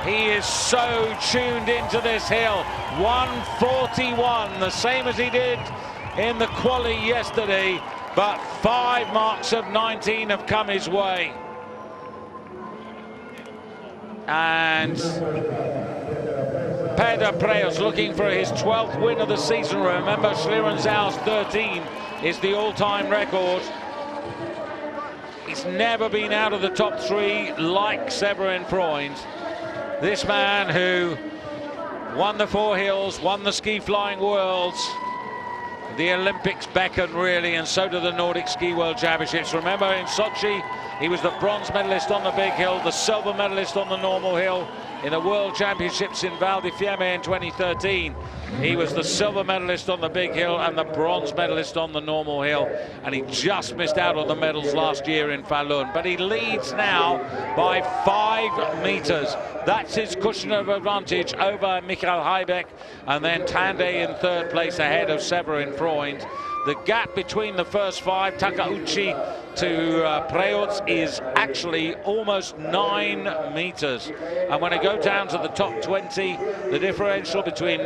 He is so tuned into this hill. 141, the same as he did in the quali yesterday, but 5 marks of 19 have come his way. And Peter Preutz looking for his 12th win of the season. Remember, Schlierenzau's 13 is the all-time record. He's never been out of the top 3 like Severin Freund. This man who won the 4 hills, won the ski flying worlds. The Olympics beckon really, and so do the Nordic Ski World Championships. Remember, in Sochi, he was the bronze medalist on the big hill, the silver medalist on the normal hill. In the World Championships in Val di Fiemme in 2013, he was the silver medalist on the big hill and the bronze medalist on the normal hill. And he just missed out on the medals last year in Falun. But he leads now by 5 meters. That's his cushion of advantage over Michael Heibeck. And then Tande in 3rd place ahead of Severin Freund. The gap between the first 5, Takauchi to Preutz, is actually almost 9 meters. And when I go down to the top 20, the differential between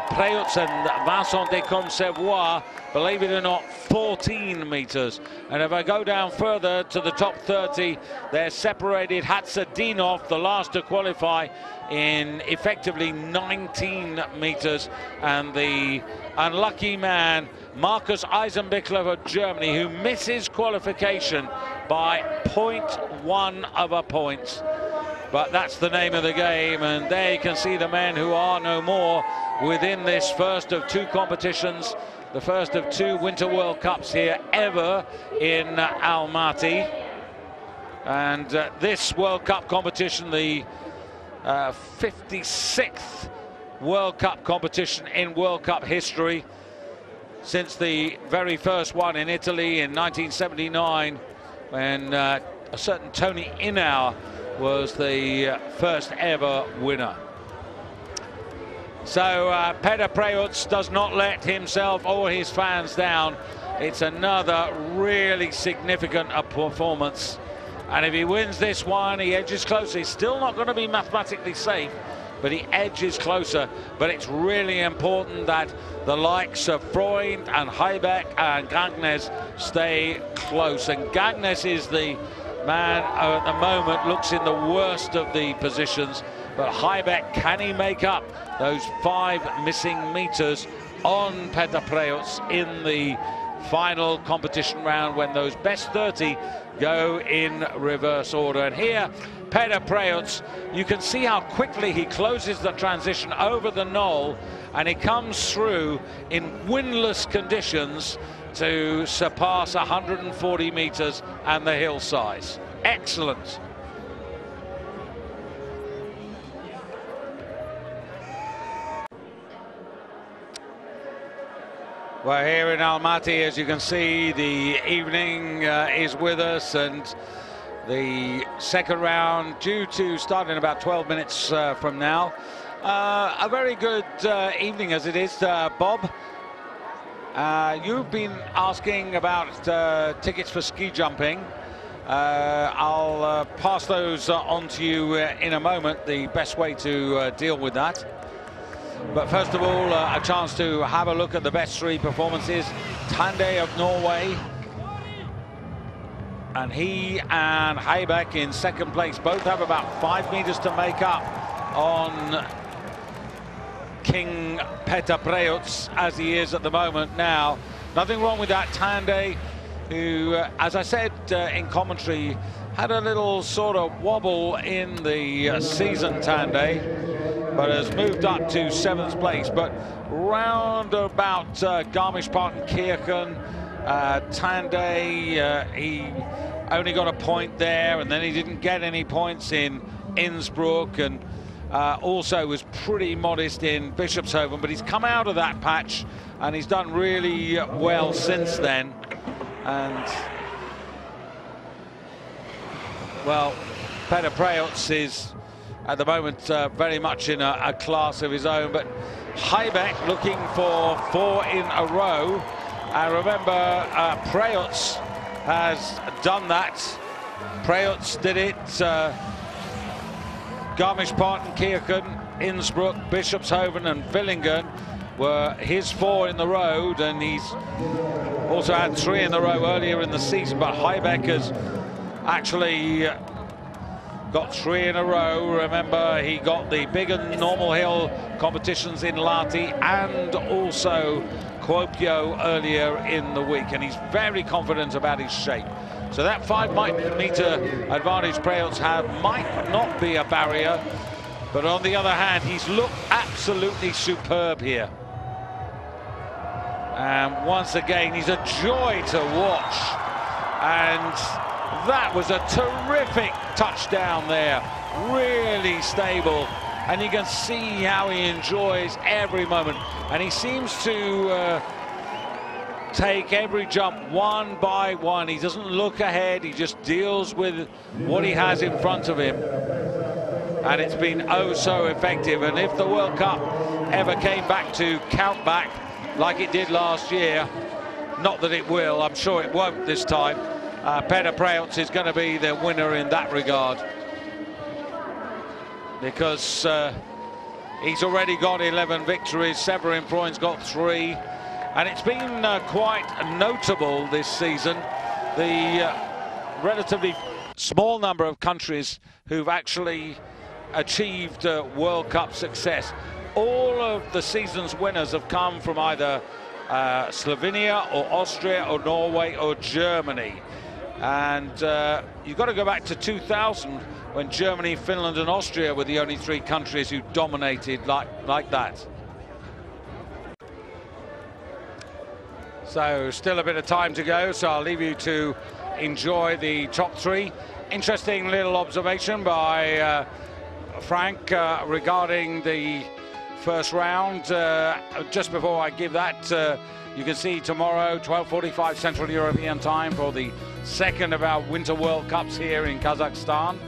Preutz and Vincent de Conservois, believe it or not, 14 meters. And if I go down further to the top 30, they're separated. Hatzadinov, the last to qualify, in effectively 19 meters. And the unlucky man, Markus Eisenbichler of Germany, who misses qualification by 0.1 of a point. But that's the name of the game, and there you can see the men who are no more within this first of two competitions, the first of two Winter World Cups here ever in Almaty. And this World Cup competition, the 56th World Cup competition in World Cup history, since the very first one in Italy in 1979, when a certain Tony Inau was the first ever winner. So Petr Preutz does not let himself or his fans down. It's another really significant performance. And if he wins this one, he edges closer. He's still not going to be mathematically safe, but he edges closer. But it's really important that the likes of Freund and Heibeck and Gagnes stay close. And Gagnes is the man at the moment, looks in the worst of the positions. But Heibeck, can he make up those 5 missing meters on Petr Preutz in the final competition round when those best 30 go in reverse order? And here, Petr Preutz, you can see how quickly he closes the transition over the knoll, and he comes through in windless conditions to surpass 140 meters and the hillside. Excellent. Well, here in Almaty, as you can see, the evening is with us, and the second round due to start in about 12 minutes from now. A very good evening as it is, Bob. You've been asking about tickets for ski jumping. I'll pass those on to you in a moment, the best way to deal with that. But first of all, a chance to have a look at the best 3 performances. Tande of Norway, and he and Heibeck in second place both have about 5 meters to make up on King Petr Preutz, as he is at the moment now. Nothing wrong with that. Tande, who, as I said in commentary, had a little sort of wobble in the season, Tande, but has moved up to 7th place. But round about Garmisch-Partenkirchen, Tande, he only got a point there, and then he didn't get any points in Innsbruck, and also was pretty modest in Bischofshofen. But he's come out of that patch, and he's done really well since then. And well, Petr Preutz is at the moment very much in a class of his own, but Heibeck looking for 4 in a row. And remember, Preutz has done that. Preutz did it. Garmisch-Partenkirchen, Innsbruck, Bischofshofen and Villingen were his 4 in the road, and he's also had 3 in a row earlier in the season. But Heibeck has actually got 3 in a row. Remember, he got the big and normal hill competitions in Lahti and also Kuopio earlier in the week, and he's very confident about his shape. So that 5 meter advantage Preutz had might not be a barrier, but on the other hand, he's looked absolutely superb here. And once again, he's a joy to watch. And that was a terrific touchdown there, really stable, and you can see how he enjoys every moment, and he seems to take every jump one by one. He doesn't look ahead, he just deals with what he has in front of him, and it's been oh so effective. And if the World Cup ever came back to count back like it did last year, not that it will, I'm sure it won't this time, Petr Preutz is going to be the winner in that regard, because He's already got 11 victories. Severin Freund's got 3. And it's been quite notable this season, the relatively small number of countries who've actually achieved World Cup success. All of the season's winners have come from either Slovenia or Austria or Norway or Germany. And you've got to go back to 2000 when Germany, Finland and Austria were the only 3 countries who dominated like that. So still a bit of time to go, so I'll leave you to enjoy the top 3. Interesting little observation by Frank regarding the first round. Just before I give that, you can see tomorrow 12:45 Central European time for the second of our Winter World Cups here in Kazakhstan.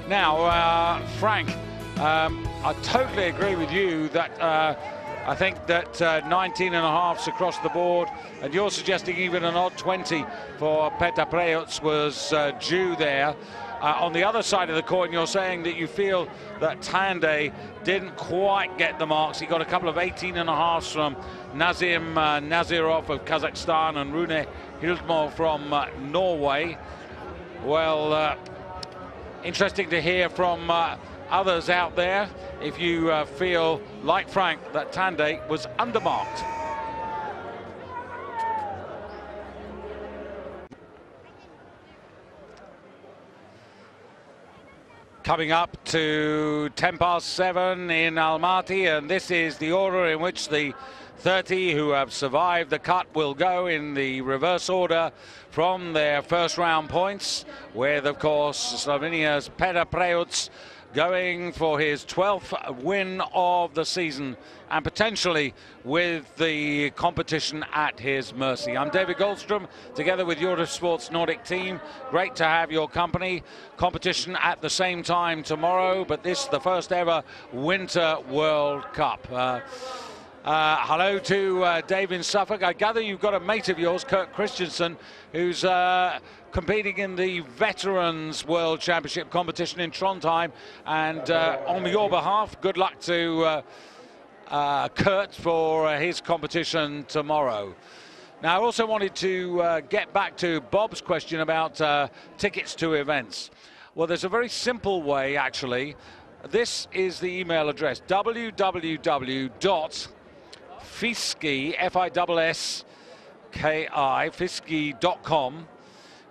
Now, Frank, I totally agree with you that I think that 19.5s across the board, and you're suggesting even an odd 20 for Petr Preuc was due there. On the other side of the coin, you're saying that you feel that Tande didn't quite get the marks. He got a couple of 18.5s from Nazim Nazirov of Kazakhstan and Rune Hildmo from Norway. Well, interesting to hear from others out there if you feel like Frank that Tande was undermarked. Coming up to 7:10 in Almaty, and this is the order in which the 30 who have survived the cut will go in the reverse order from their first round points, with of course Slovenia's Petr Preuc going for his 12th win of the season and potentially with the competition at his mercy. I'm David Goldstrom, together with Eurosport's Nordic team. Great to have your company. Competition at the same time tomorrow, but this is the first ever Winter World Cup. Hello to Dave in Suffolk. I gather you've got a mate of yours, Kurt Christensen, who's competing in the Veterans World Championship competition in Trondheim. And on your behalf, good luck to Kurt for his competition tomorrow. Now, I also wanted to get back to Bob's question about tickets to events. Well, there's a very simple way, actually. This is the email address, www.fiski, F-I-S-S-K-I, fiski.com.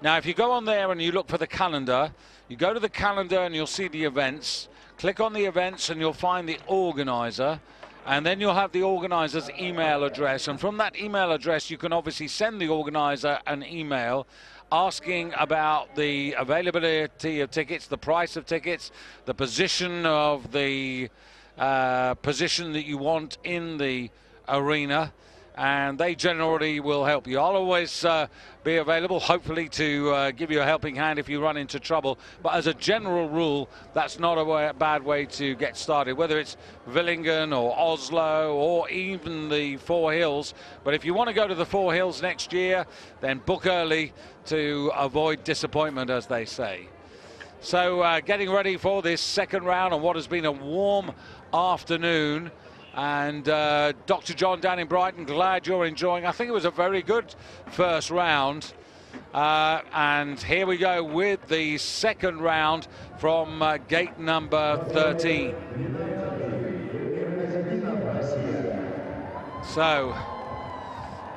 Now, if you go on there and you look for the calendar, you go to the calendar and you'll see the events. Click on the events and you'll find the organizer. And then you'll have the organizer's email address. And from that email address, you can obviously send the organizer an email asking about the availability of tickets, the price of tickets, the position of the position that you want in the arena. And they generally will help you. I'll always be available, hopefully, to give you a helping hand if you run into trouble. But as a general rule, that's not a bad way to get started, whether it's Villingen or Oslo or even the Four Hills. But if you want to go to the Four Hills next year, then book early to avoid disappointment, as they say. So getting ready for this second round on what has been a warm afternoon. And Dr. John down in Brighton, glad you're enjoying. I think it was a very good first round. And here we go with the second round from gate number 13. So,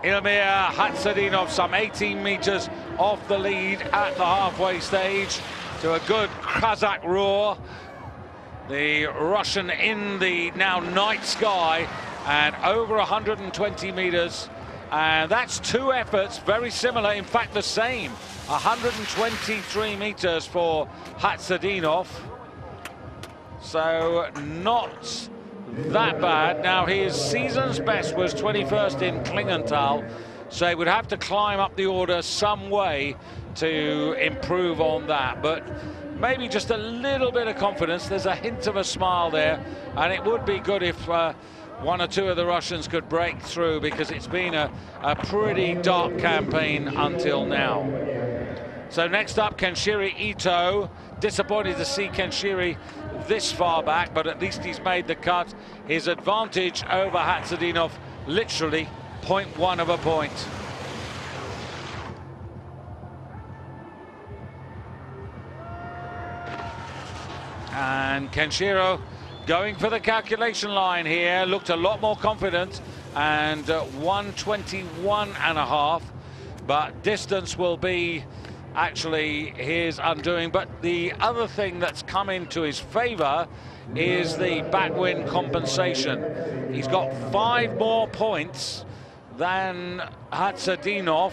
Ilmir Hatsadinov, some 18 meters off the lead at the halfway stage to a good Kazakh roar. The Russian in the now night sky and over 120 meters. And that's 2 efforts, very similar, in fact the same. 123 meters for Hatsadinov. So not that bad. Now his season's best was 21st in Klingenthal. So he would have to climb up the order some way to improve on that. But maybe just a little bit of confidence. There's a hint of a smile there, and it would be good if one or two of the Russians could break through, because it's been a pretty dark campaign until now. So next up, Kenshiro Ito, Disappointed to see Kenshiri this far back, but at least he's made the cut. His advantage over Hatzadinov, literally 0.1 of a point. And Kenshiro going for the calculation line here, looked a lot more confident, and 121.5, but distance will be actually his undoing. But the other thing that's come into his favor is the backwind compensation. He's got 5 more points than Hatzadinov,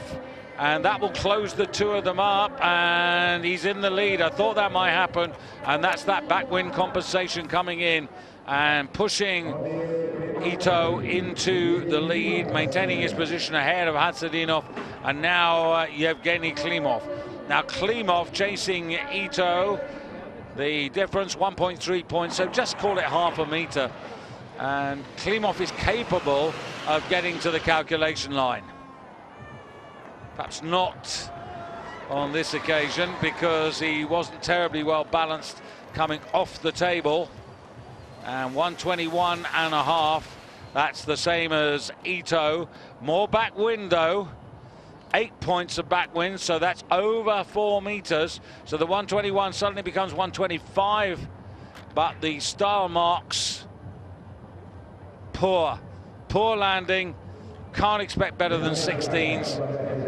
and that will close the two of them up, and he's in the lead. I thought that might happen, and that's that backwind compensation coming in and pushing Ito into the lead, maintaining his position ahead of Hatzadinov, and now Yevgeny Klimov. Now Klimov chasing Ito, the difference 1.3 points, so just call it half a meter, and Klimov is capable of getting to the calculation line. Perhaps not on this occasion because he wasn't terribly well balanced coming off the table. And 121.5, that's the same as Ito. More back window, 8 points of backwind, so that's over 4 meters. So the 121 suddenly becomes 125, but the style marks poor landing. Can't expect better than 16s,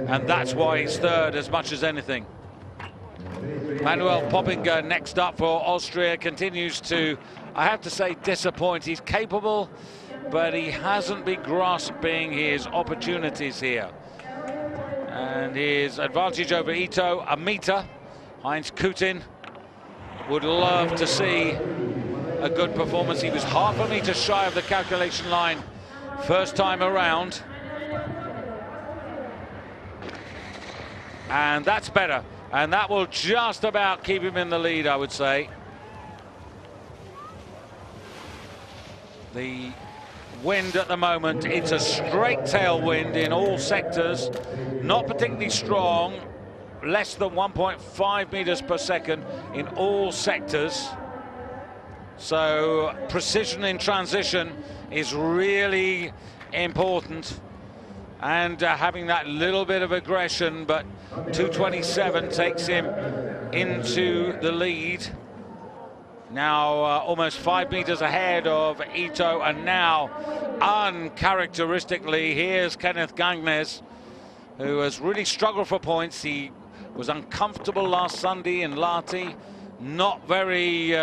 and that's why he's third as much as anything. Manuel Poppinger next up for Austria continues to, I have to say, disappoint. He's capable, but he hasn't been grasping his opportunities here. And his advantage over Ito, a meter. Heinz Kutin would love to see a good performance. He was half a meter shy of the calculation line first time around. And that's better, and that will just about keep him in the lead, I would say. The wind at the moment, it's a straight tailwind in all sectors, not particularly strong, less than 1.5 meters per second in all sectors. So precision in transition is really important, and having that little bit of aggression, but 227 takes him into the lead. Now almost 5 meters ahead of Ito, and now uncharacteristically here's Kenneth Gangnes, who has really struggled for points. He was uncomfortable last Sunday in Lahti, not very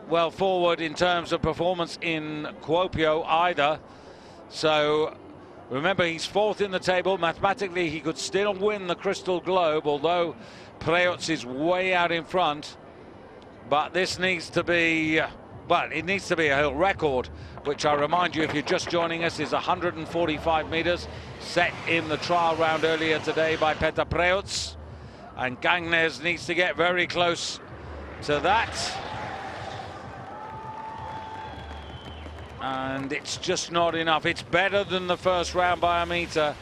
well forward in terms of performance in Kuopio either. So remember, he's 4th in the table. Mathematically, he could still win the Crystal Globe, although Preutz is way out in front. But this needs to be, well, it needs to be a hill record, which I remind you, if you're just joining us, is 145 meters, set in the trial round earlier today by Petr Preutz. And Gangnes needs to get very close to that. And it's just not enough. It's better than the first round by a meter,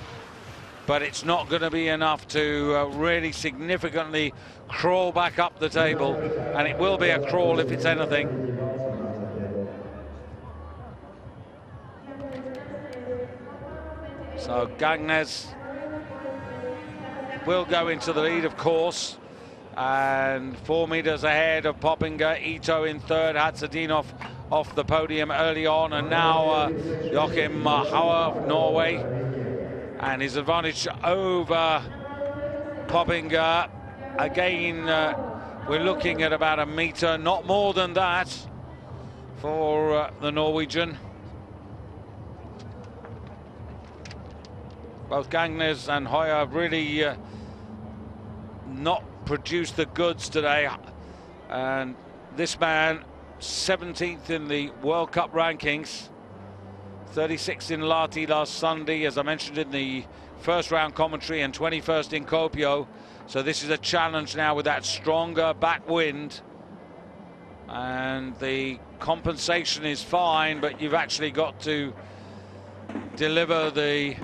but it's not going to be enough to really significantly crawl back up the table, and it will be a crawl if it's anything. So Gangnes will go into the lead, of course, and 4 meters ahead of Poppinger. Ito in third, Hatzadinov off the podium early on, and now Joachim Hauer of Norway, and his advantage over Poppinger. Again, we're looking at about a meter, not more than that, for the Norwegian. Both Gangnes and Hoyer have really not produced the goods today, and this man 17th in the World Cup rankings, 36th in Lahti last Sunday, as I mentioned in the first round commentary, and 21st in Kuopio. So this is a challenge now with that stronger backwind, and the compensation is fine, but you've actually got to deliver the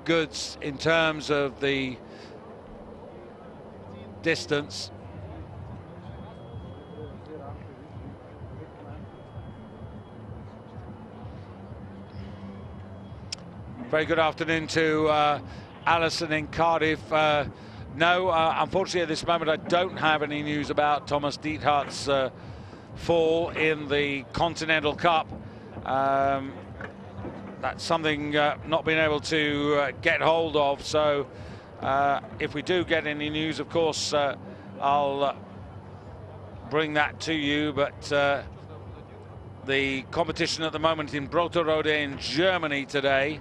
goods in terms of the distance. Very good afternoon to Alison in Cardiff. No, unfortunately at this moment I don't have any news about Thomas Diethart's fall in the Continental Cup. That's something not being able to get hold of, so if we do get any news, of course, I'll bring that to you, but the competition at the moment in Brotterode in Germany today.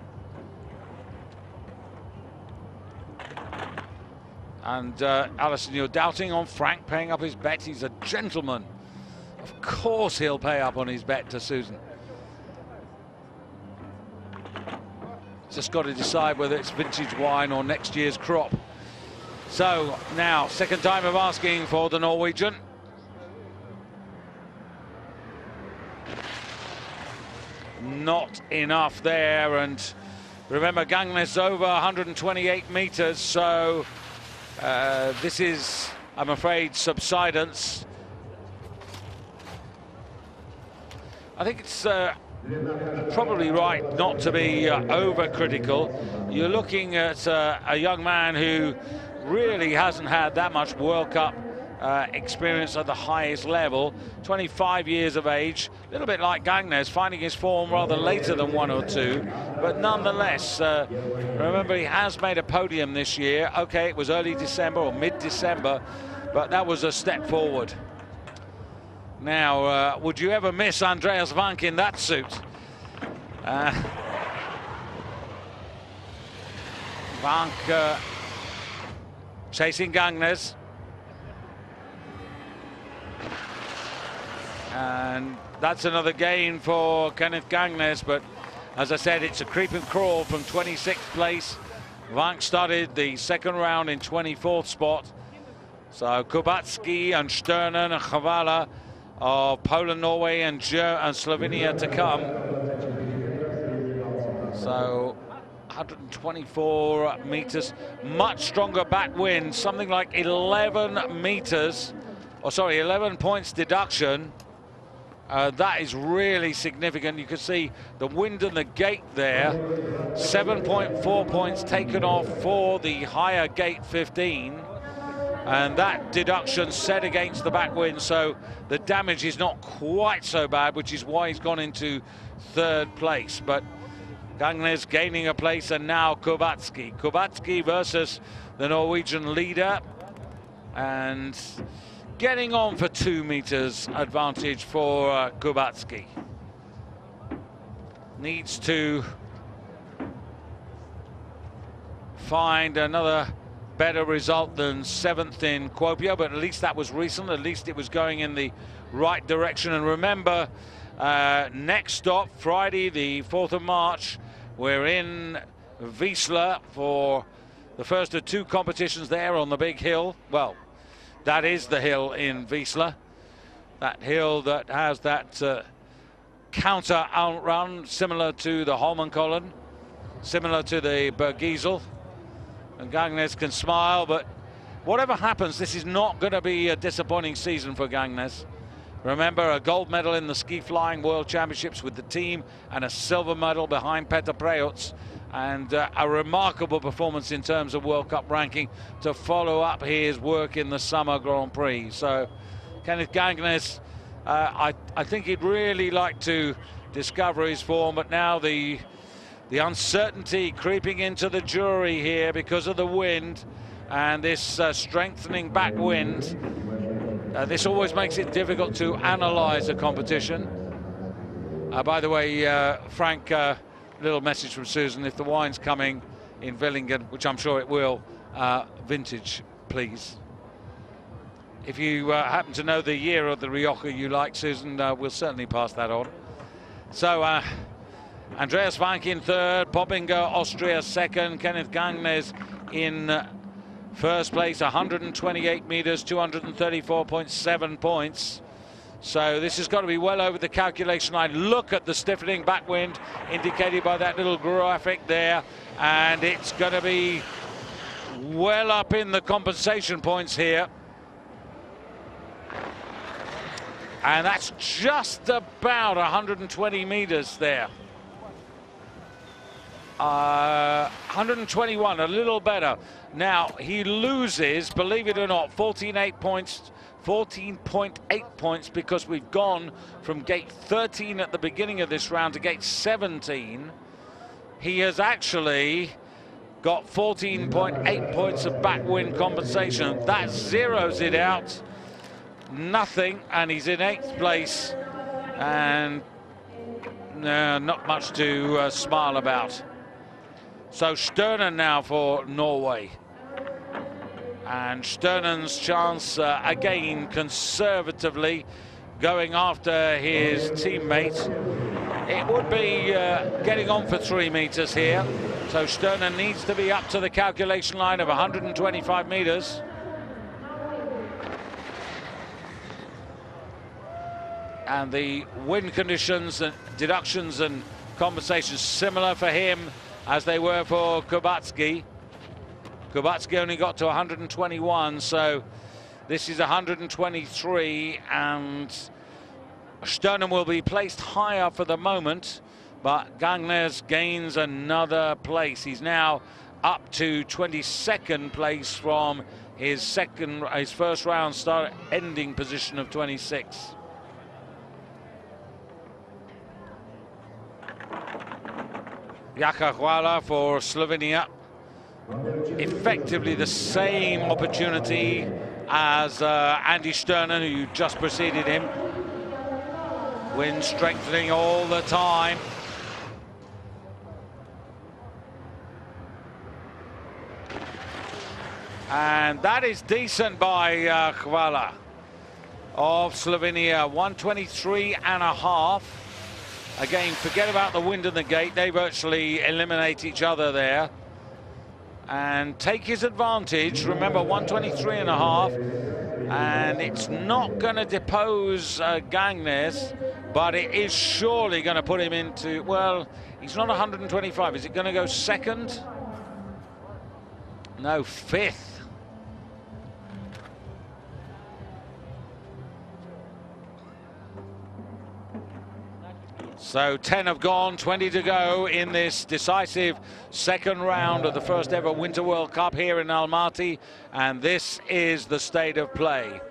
And Alison, you're doubting on Frank paying up his bet. He's a gentleman. Of course he'll pay up on his bet to Susan. Just got to decide whether it's vintage wine or next year's crop. So now, second time of asking for the Norwegian. Not enough there, and remember Gangnes over 128 meters, so this is, I'm afraid, subsidence. I think it's probably right not to be overcritical. You're looking at a young man who really hasn't had that much World Cup experience at the highest level, 25 years of age, a little bit like Gangnes, finding his form rather later than one or two, but nonetheless, remember he has made a podium this year. Okay, it was early December or mid-December, but that was a step forward. Now, would you ever miss Andreas Vank in that suit? Vank chasing Gangnes. And that's another gain for Kenneth Gangnes, but as I said, it's a creep and crawl from 26th place. Vank started the second round in 24th spot. So Kubacki and Sternen and Chavala of Poland, Norway and Slovenia to come. So 124 meters, much stronger back wind, something like 11 meters, or sorry, 11 points deduction. That is really significant. You can see the wind and the gate there. 7.4 points taken off for the higher gate 15. And that deduction set against the back wind, so the damage is not quite so bad, which is why he's gone into third place. But Gangnes gaining a place, and now Kubacki. Kubacki versus the Norwegian leader, and getting on for 2 meters advantage for Kubacki. Needs to find another better result than 7th in Kuopio, but at least that was recent. At least it was going in the right direction. And remember, next stop, Friday the 4th of March, we're in Wiesla for the first of 2 competitions there on the big hill. Well, that is the hill in Wiesla, that hill that has that counter outrun similar to the Holmenkollen, similar to the Bergisel. And Gangnes can smile, but whatever happens, this is not going to be a disappointing season for Gangnes. Remember, a gold medal in the ski flying world championships with the team and a silver medal behind Peter Preutz, and a remarkable performance in terms of World Cup ranking to follow up his work in the Summer Grand Prix. So Kenneth Gangnes, I think he'd really like to discover his form, but now the uncertainty creeping into the jury here because of the wind and this strengthening back wind. This always makes it difficult to analyze a competition. By the way, Frank, little message from Susan: if the wine's coming in Villingen, which I'm sure it will, vintage, please. If you happen to know the year of the Rioja you like, Susan, we'll certainly pass that on. So Andreas Vank in third, Poppinger, Austria second, Kenneth Gangnes in first place, 128 meters, 234.7 points. So this has got to be well over the calculation line. Look at the stiffening backwind indicated by that little graphic there, and it's going to be well up in the compensation points here. And that's just about 120 meters there. 121, a little better. Now, he loses, believe it or not, 14.8 points because we've gone from gate 13 at the beginning of this round to gate 17. He has actually got 14.8 points of backwind compensation. That zeroes it out. Nothing, and he's in 8th place. And not much to smile about. So Sternen now for Norway. And Sternen's chance, again, conservatively going after his teammate. It would be getting on for 3 meters here. So Sternen needs to be up to the calculation line of 125 meters. And the wind conditions and deductions and compensations similar for him as they were for Kubacki. Kubacki only got to 121, so this is 123, and Sternen will be placed higher for the moment, but Gangnes gains another place. He's now up to 22nd place from his first round start ending position of 26. Jaka Hvala for Slovenia. Effectively the same opportunity as Andy Sternen, who just preceded him. Wind strengthening all the time. And that is decent by Hvala of Slovenia, 123.5. Again, forget about the wind and the gate. They virtually eliminate each other there. And take his advantage. Remember, 123.5. And it's not going to depose Gangnes, but it is surely going to put him into, well, he's not 125. Is it going to go second? No, 5th. So 10 have gone, 20 to go in this decisive second round of the first ever Winter World Cup here in Almaty, and this is the state of play.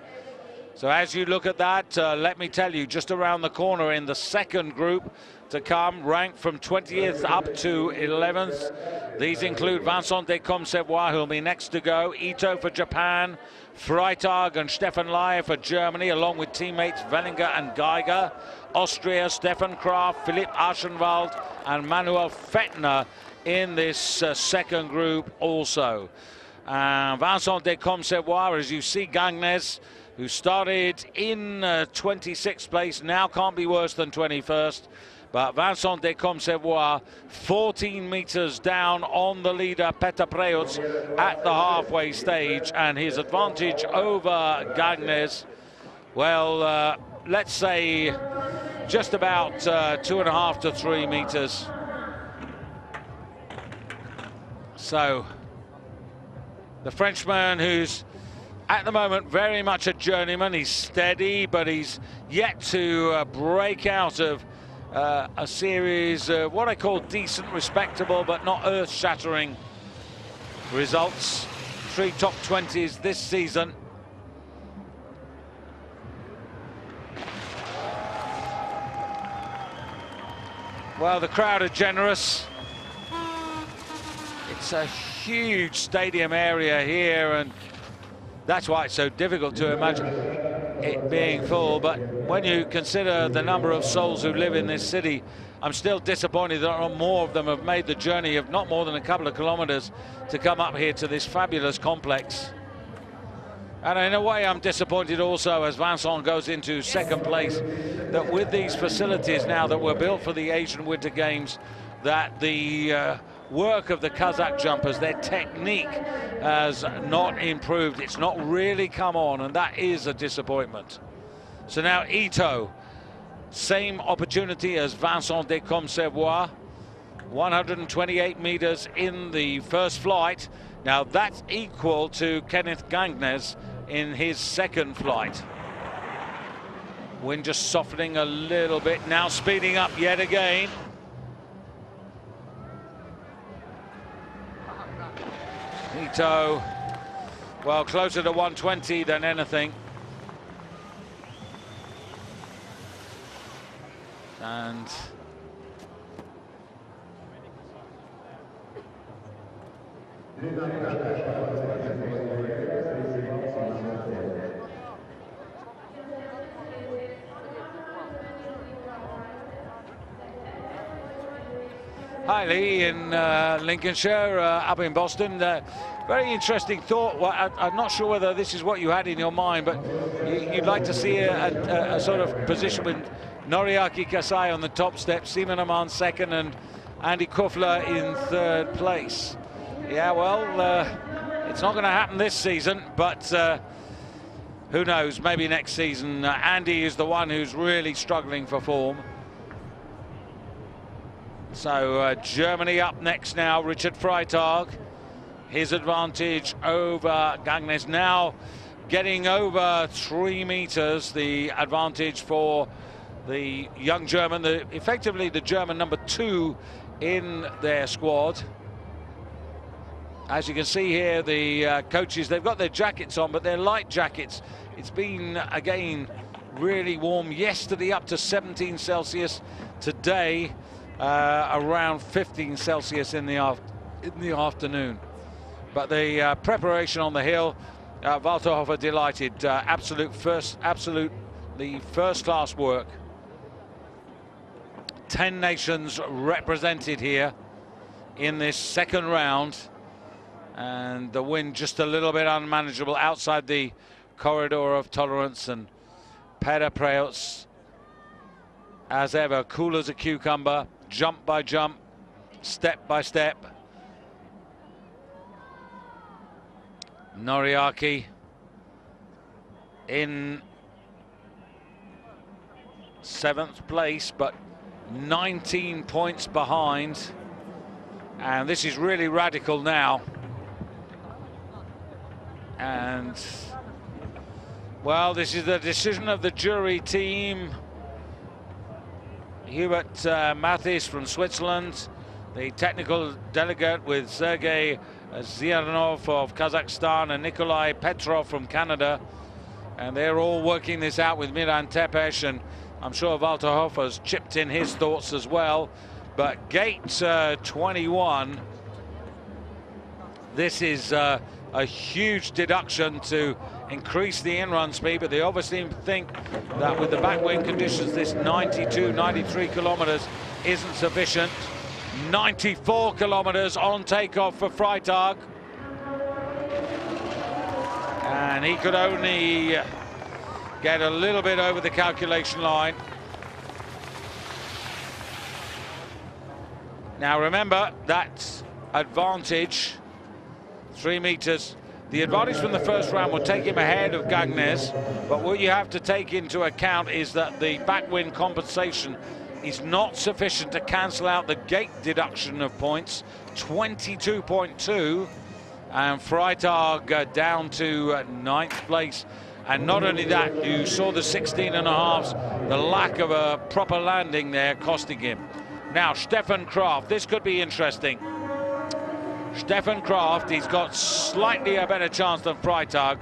So as you look at that, let me tell you, just around the corner in the second group to come, ranked from 20th up to 11th. These include Vincent Descombe-Savoie, who'll be next to go, Ito for Japan, Freitag and Stefan Laie for Germany, along with teammates Wellinger and Geiger. Austria, Stefan Kraft, Philipp Aschenwald and Manuel Fettner in this second group also. Vincent Descombe-Savoie, as you see, Gangnes, who started in 26th place, now can't be worse than 21st. But Vincent Descombe-Savoie, 14 meters down on the leader, Petr Preuc, at the halfway stage. And his advantage over Gangnes, well, let's say just about 2.5 to 3 meters. So the Frenchman, who's at the moment very much a journeyman, he's steady, but he's yet to break out of a series of what I call decent, respectable, but not earth-shattering results. 3 top 20s this season. Well, the crowd are generous. It's a huge stadium area here, and that's why it's so difficult to imagine it being full. But when you consider the number of souls who live in this city, I'm still disappointed that not more of them have made the journey of not more than a couple of kilometers to come up here to this fabulous complex. And in a way, I'm disappointed also, as Vincent goes into second place, that with these facilities now that were built for the Asian Winter Games, that the work of the Kazakh jumpers, their technique has not improved. It's not really come on, and that is a disappointment. So now Ito, same opportunity as Vincent Descombe-Savoie, 128 meters in the first flight. Now that's equal to Kenneth Gangnes in his second flight. Wind just softening a little bit, now speeding up yet again. Vito, well, closer to 120 than anything. And hi Lee in Lincolnshire, up in Boston. Very interesting thought. Well, I'm not sure whether this is what you had in your mind, but you'd like to see a sort of position with Noriaki Kasai on the top step, Simon Aman second, and Andy Kufler in third place. Yeah, well, it's not going to happen this season, but who knows, maybe next season. Andy is the one who's really struggling for form. So Germany up next now, Richard Freitag. His advantage over Gagnes now getting over 3 meters, the advantage for the young German, effectively the German number 2 in their squad. As you can see here, the coaches, they've got their jackets on, but they're light jackets. It's been, again, really warm. Yesterday up to 17 Celsius. Today, around 15 Celsius in the afternoon. But the preparation on the hill, Walter Hofer delighted. Absolutely first-class work. 10 nations represented here in this second round. And the wind just a little bit unmanageable outside the corridor of tolerance. And Peder Preutz, as ever, cool as a cucumber, jump by jump, step by step. Noriaki in 7th place, but 19 points behind. And this is really radical now. And, well, this is the decision of the jury team. Hubert Mathis from Switzerland, the technical delegate with Sergei Zianov of Kazakhstan and Nikolai Petrov from Canada. And they're all working this out with Miran Tepes, and I'm sure Walter Hofer's chipped in his thoughts as well. But gate 21, this is a huge deduction to increase the in-run speed, but they obviously think that with the backwind conditions, this 92, 93 kilometers isn't sufficient. 94 kilometers on takeoff for Freitag. And he could only get a little bit over the calculation line. Now remember, that advantage, 3 meters, the advantage from the first round will take him ahead of Gagnes, but what you have to take into account is that the backwind compensation is not sufficient to cancel out the gate deduction of points, 22.2, and Freitag down to 9th place. And not only that, you saw the 16.5s, the lack of a proper landing there costing him. Now, Stefan Kraft, this could be interesting. Stefan Kraft, he's got slightly a better chance than Freitag,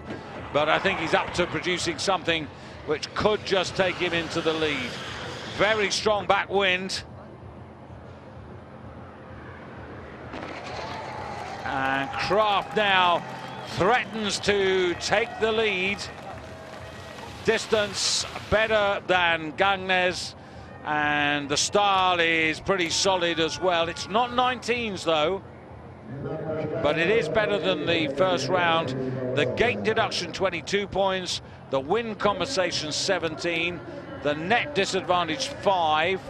but I think he's up to producing something which could just take him into the lead. Very strong backwind. And Kraft now threatens to take the lead. Distance better than Gagnes, and the style is pretty solid as well. It's not 19s though, but it is better than the first round. The gate deduction 22 points, the wind compensation 17, the net disadvantage 5.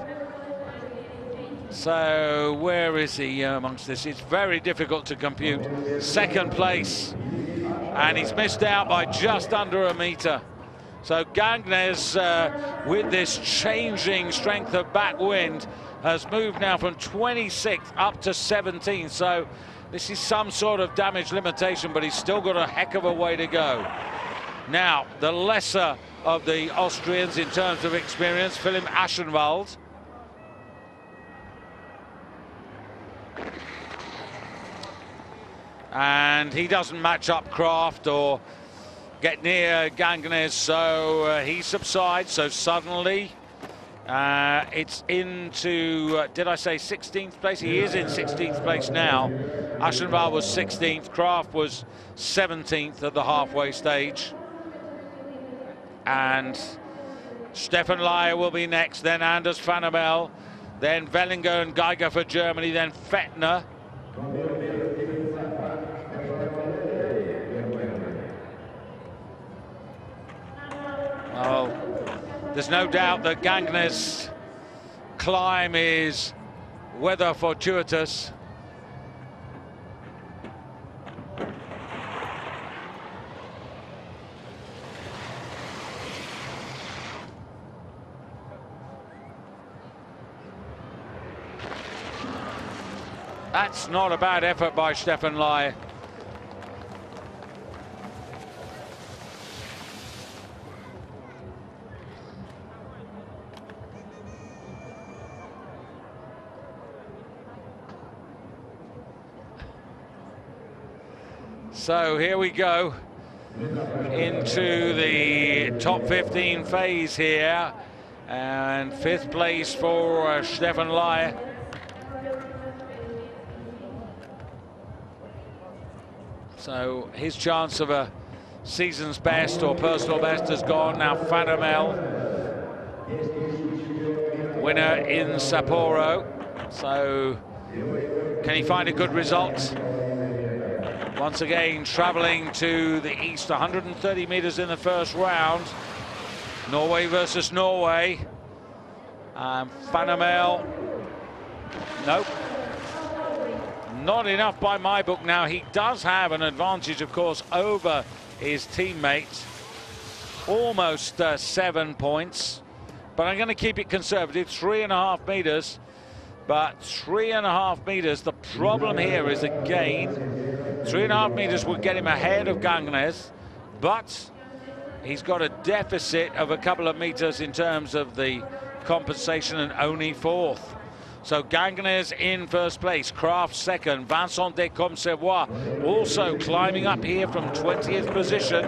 So where is he amongst this? It's very difficult to compute. 2nd place, and he's missed out by just under a meter. So Gagnes, with this changing strength of backwind, has moved now from 26th up to 17th. So this is some sort of damage limitation, but he's still got a heck of a way to go. Now, the lesser of the Austrians in terms of experience, Philipp Aschenwald. and he doesn't match up Kraft or get near Gangnes, so he subsides. So suddenly it's into, did I say 16th place? He is in 16th place now. Ashenvar was 16th, Kraft was 17th at the halfway stage. And Stefan Laie will be next, then Anders van der Mel, then Wellinger and Geiger for Germany, then Fettner. Well, there's no doubt that Gangnes' climb is weather fortuitous. That's not a bad effort by Stefan Laie. So here we go into the top 15 phase here, and 5th place for Stefan Laie. So his chance of a season's best or personal best is gone. Now Van der Mel, winner in Sapporo. So can he find a good result? Once again, travelling to the east, 130 metres in the first round. Norway versus Norway. Van der Mel, nope. Not enough by my book. Now, he does have an advantage, of course, over his teammate. Almost 7 points. But I'm going to keep it conservative, 3.5 metres. But 3.5 metres, the problem here is, again, 3.5 metres would get him ahead of Gangnes, but he's got a deficit of a couple of metres in terms of the compensation, and only 4th. So Gangnes in 1st place, Kraft 2nd, Vincent de Comsevois also climbing up here from 20th position.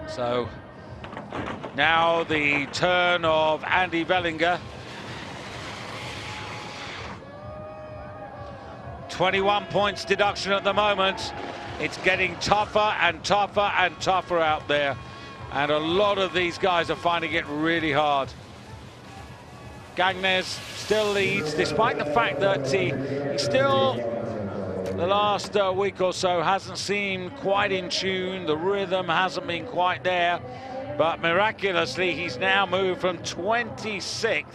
So now the turn of Andy Wellinger. 21 points deduction at the moment. It's getting tougher and tougher and tougher out there. And a lot of these guys are finding it really hard. Gangnes still leads, despite the fact that he still, the last week or so, hasn't seemed quite in tune. The rhythm hasn't been quite there. But miraculously, he's now moved from 26th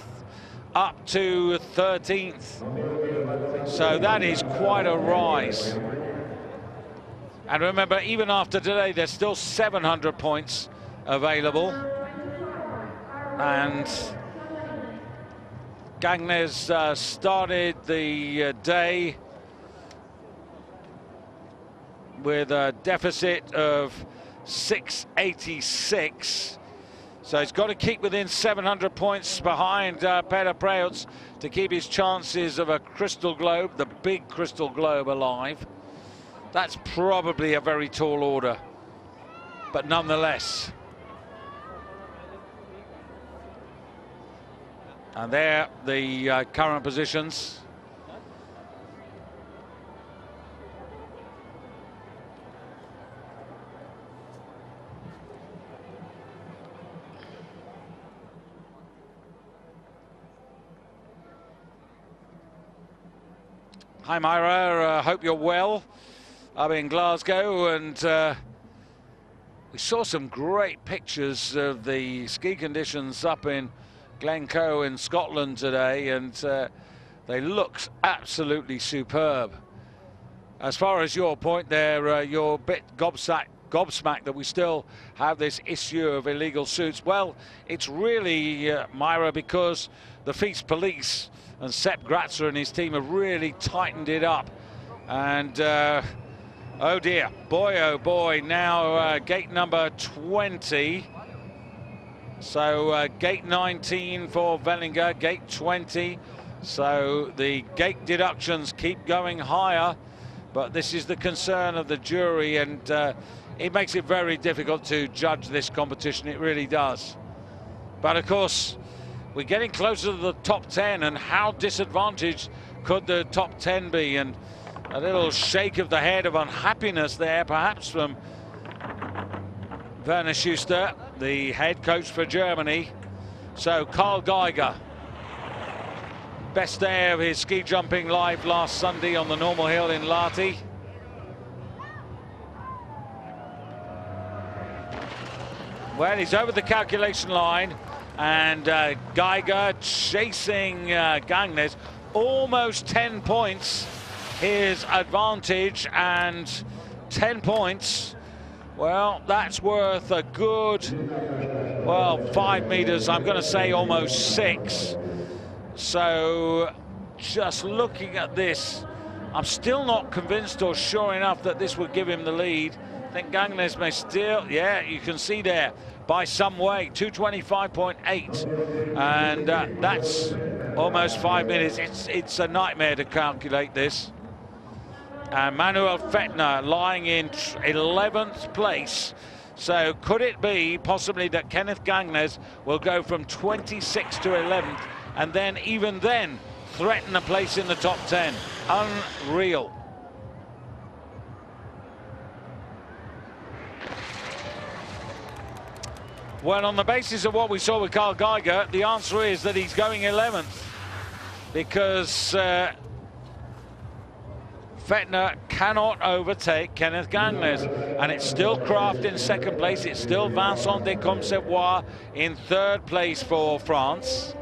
up to 13th. So that is quite a rise. And remember, even after today, there's still 700 points available. And Gangnes started the day with a deficit of 686. So he's got to keep within 700 points behind Peder Preutz to keep his chances of a crystal globe, the big crystal globe, alive. That's probably a very tall order, but nonetheless. And there, the current positions. Hi Myra, hope you're well. I'm in Glasgow, and we saw some great pictures of the ski conditions up in Glencoe in Scotland today, and they looked absolutely superb. As far as your point there, you're a bit gobsmacked that we still have this issue of illegal suits. Well, it's really, Myra, because the FIS police and Sepp Gratzer and his team have really tightened it up. And oh dear, boy, oh boy, now gate number 20. So gate 19 for Vellinger, gate 20. So the gate deductions keep going higher, but this is the concern of the jury, and it makes it very difficult to judge this competition. It really does. But of course, we're getting closer to the top 10, and how disadvantaged could the top 10 be? And a little shake of the head of unhappiness there, perhaps from Werner Schuster, the head coach for Germany. So Karl Geiger, best day of his ski jumping life last Sunday on the normal hill in Lahti. Well, he's over the calculation line, and Geiger chasing Gangnes, almost 10 points his advantage, and 10 points, well, that's worth a good, well, 5 meters, I'm going to say almost 6. So just looking at this, I'm still not convinced or sure enough that this would give him the lead. I think Gangnes may still, yeah, you can see there, by some way, 225.8, and that's almost 5 minutes. It's a nightmare to calculate this. And Manuel Fettner lying in 11th place. So could it be possibly that Kenneth Gangnes will go from 26th to 11th, and then even then threaten a place in the top 10? Unreal. Well, on the basis of what we saw with Karl Geiger, the answer is that he's going 11th, because Fettner cannot overtake Kenneth Gangnes, and it's still Kraft in second place. It's still Vincent de Comsavois in third place for France.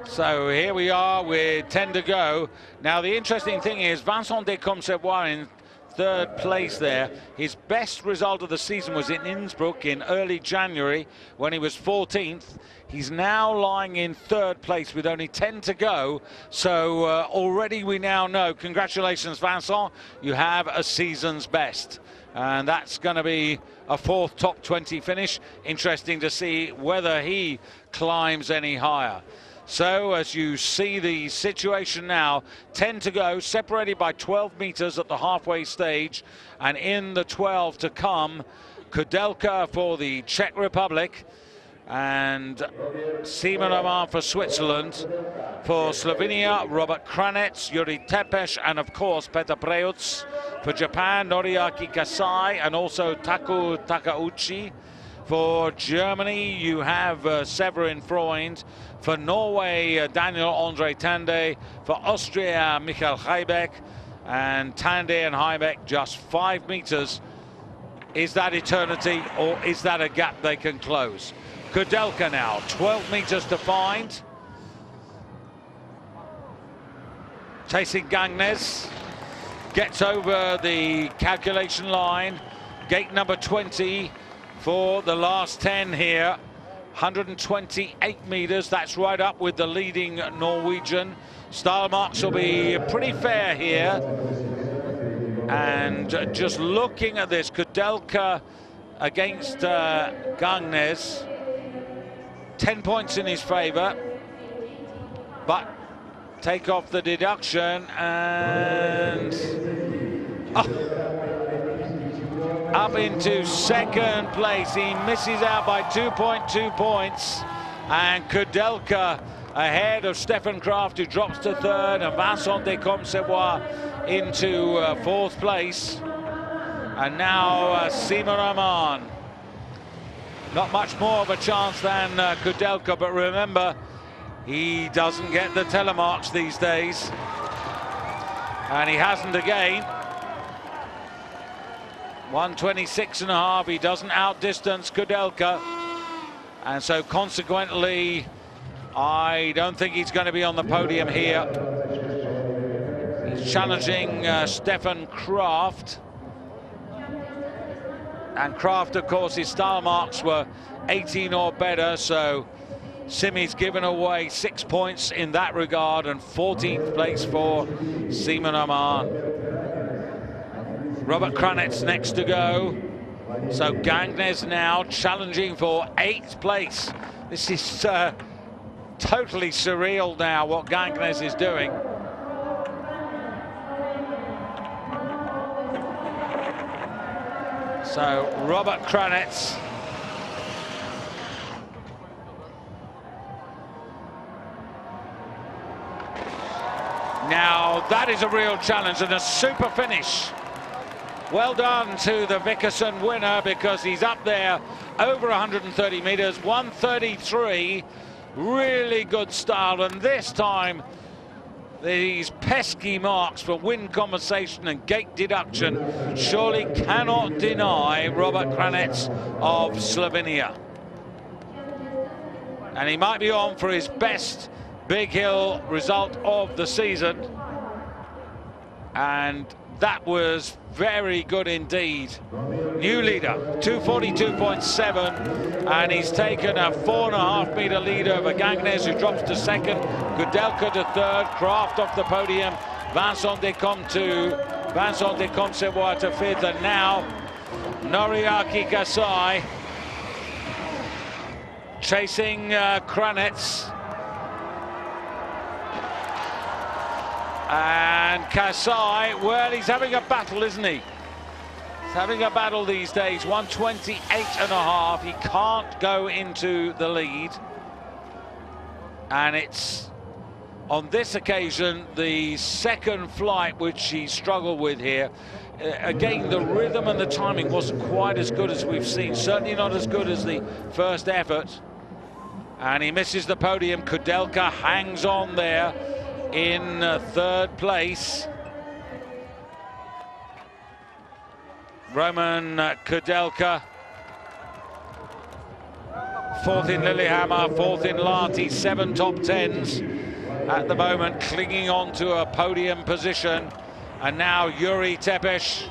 So here we are with 10 to go. Now the interesting thing is Vincent de Comsavois in third place there. His best result of the season was in Innsbruck in early January when he was 14th. He's now lying in third place with only 10 to go. So already we now know, congratulations Vincent, you have a season's best. And that's going to be a fourth top 20 finish. Interesting to see whether he climbs any higher. So as you see the situation now, 10 to go, separated by 12 meters at the halfway stage, and in the 12 to come, Kudelka for the Czech Republic, and Simon Amar for Switzerland. For Slovenia, Robert Kranec, Yuri Tepes, and of course Petr Preuc. For Japan, Noriaki Kasai, and also Taku Takauchi. For Germany, you have Severin Freund. For Norway, Daniel Andre Tande. For Austria, Michael Heibeck. And Tande and Heibeck just 5 meters. Is that eternity, or is that a gap they can close? Kudelka now, 12 meters to find. Chasing Gangnes. Gets over the calculation line. Gate number 20 for the last 10 here. 128 meters, that's right up with the leading Norwegian. Style marks will be pretty fair here. And just looking at this, Kudelka against Gangnes, 10 points in his favor. But take off the deduction and up into second place. He misses out by 2.2 points, and Kudelka ahead of Stefan Kraft, who drops to third, and Vincent de Comsavois into fourth place. And now Simon Aman. Not much more of a chance than Kudelka, but remember, he doesn't get the telemarks these days, and he hasn't again. 126.5, he doesn't outdistance Kudelka, and so consequently I don't think he's going to be on the podium here. He's challenging Stefan Kraft. And Kraft, of course, his style marks were 18 or better, so Simi's given away 6 points in that regard, and 14th place for Seaman Oman. Robert Kranetz next to go. So Gangnes now challenging for 8th place. This is totally surreal now, what Gangnes is doing. So Robert Kranetz. Now that is a real challenge and a super finish. Well done to the Vickerson winner, because he's up there over 130 meters, 133. Really good style, and this time these pesky marks for wind compensation and gate deduction surely cannot deny Robert Kranetz of Slovenia. And he might be on for his best big hill result of the season. And that was very good indeed. New leader, 242.7, and he's taken a 4.5 meter lead over Gangnes, who drops to second, Kudelka to third, Kraft off the podium, Vincent Descombe to fifth, and now Noriaki Kasai chasing Kranetz. And Kasai, well, he's having a battle, isn't he? He's having a battle these days, 128.5. He can't go into the lead. And it's, on this occasion, the second flight which he struggled with here. Again, the rhythm and the timing wasn't quite as good as we've seen. Certainly not as good as the first effort. And he misses the podium. Kudelka hangs on there in third place. Roman Kudelka, fourth in Lillehammer, fourth in Lahti, 7 top 10s at the moment, clinging on to a podium position. And now Yuri Tepes,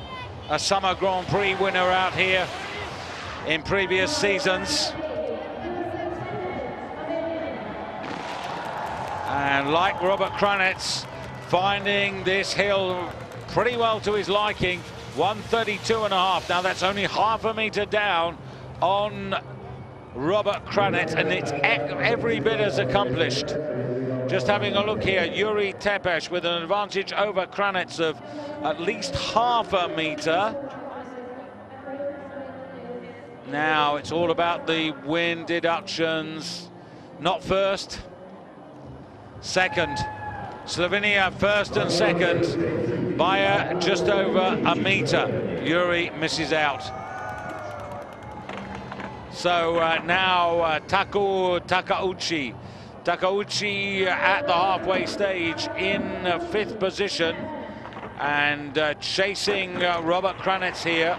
a Summer Grand Prix winner out here in previous seasons. And like Robert Kranetz, finding this hill pretty well to his liking, 132.5. Now that's only half a meter down on Robert Kranetz, and it's every bit as accomplished. Just having a look here, Yuri Tepes with an advantage over Kranetz of at least half a meter. Now it's all about the wind deductions. Not first. Second, Slovenia first and second by just over a meter. Yuri misses out. So now Takauchi at the halfway stage in 5th position, and chasing Robert Kranetz here.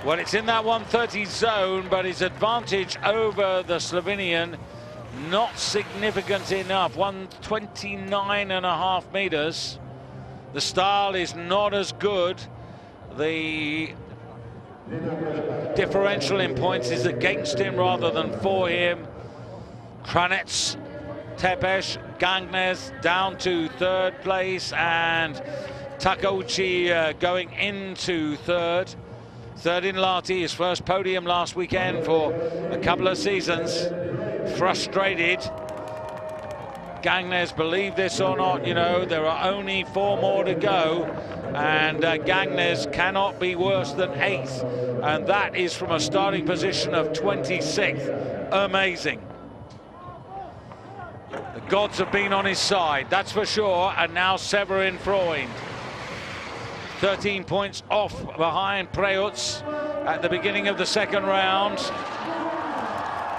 Well, it's in that 130 zone, but his advantage over the Slovenian not significant enough. 129.5 meters. The style is not as good. The differential in points is against him rather than for him. Kranetz, Tepes, Gangnes down to third place, and Takauchi going into third. Third in Lahti, his first podium last weekend for a couple of seasons. Frustrated. Gangnes, believe this or not, you know, there are only 4 more to go, and Gangnes cannot be worse than 8th, and that is from a starting position of 26th. Amazing. The gods have been on his side, that's for sure, and now Severin Freund. 13 points off behind Preutz at the beginning of the second round.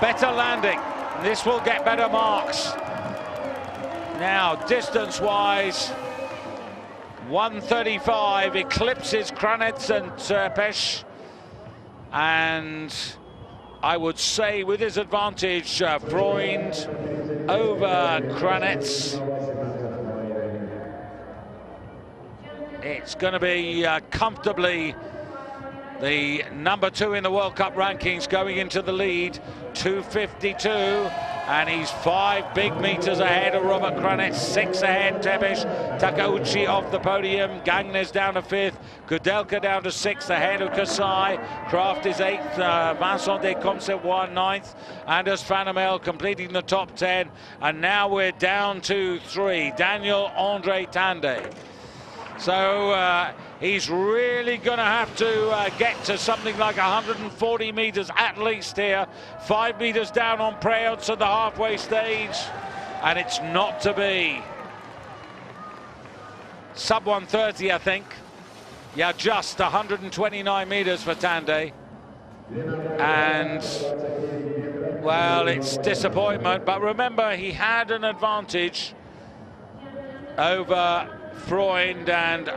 Better landing. This will get better marks. Now, distance-wise, 135 eclipses Kranetz and Tepes. And I would say with his advantage, Freund over Kranitz. It's going to be comfortably the number 2 in the World Cup rankings going into the lead, 2:52, and he's 5 big meters ahead of Robert Kranitz, 6 ahead Tepesh, Takeuchi off the podium, Gagnes down to 5th, Kudelka down to 6th ahead of Kasai, Kraft is 8th, Vincent Descombes 9th, Anders Fanamel completing the top 10, and now we're down to 3, Daniel Andre Tande. So he's really going to have to get to something like 140 meters at least here. 5 meters down on Preutz at the halfway stage, and it's not to be. Sub 130, I think. Yeah, just 129 meters for Tande. And, well, it's disappointment. But remember, he had an advantage over Freund and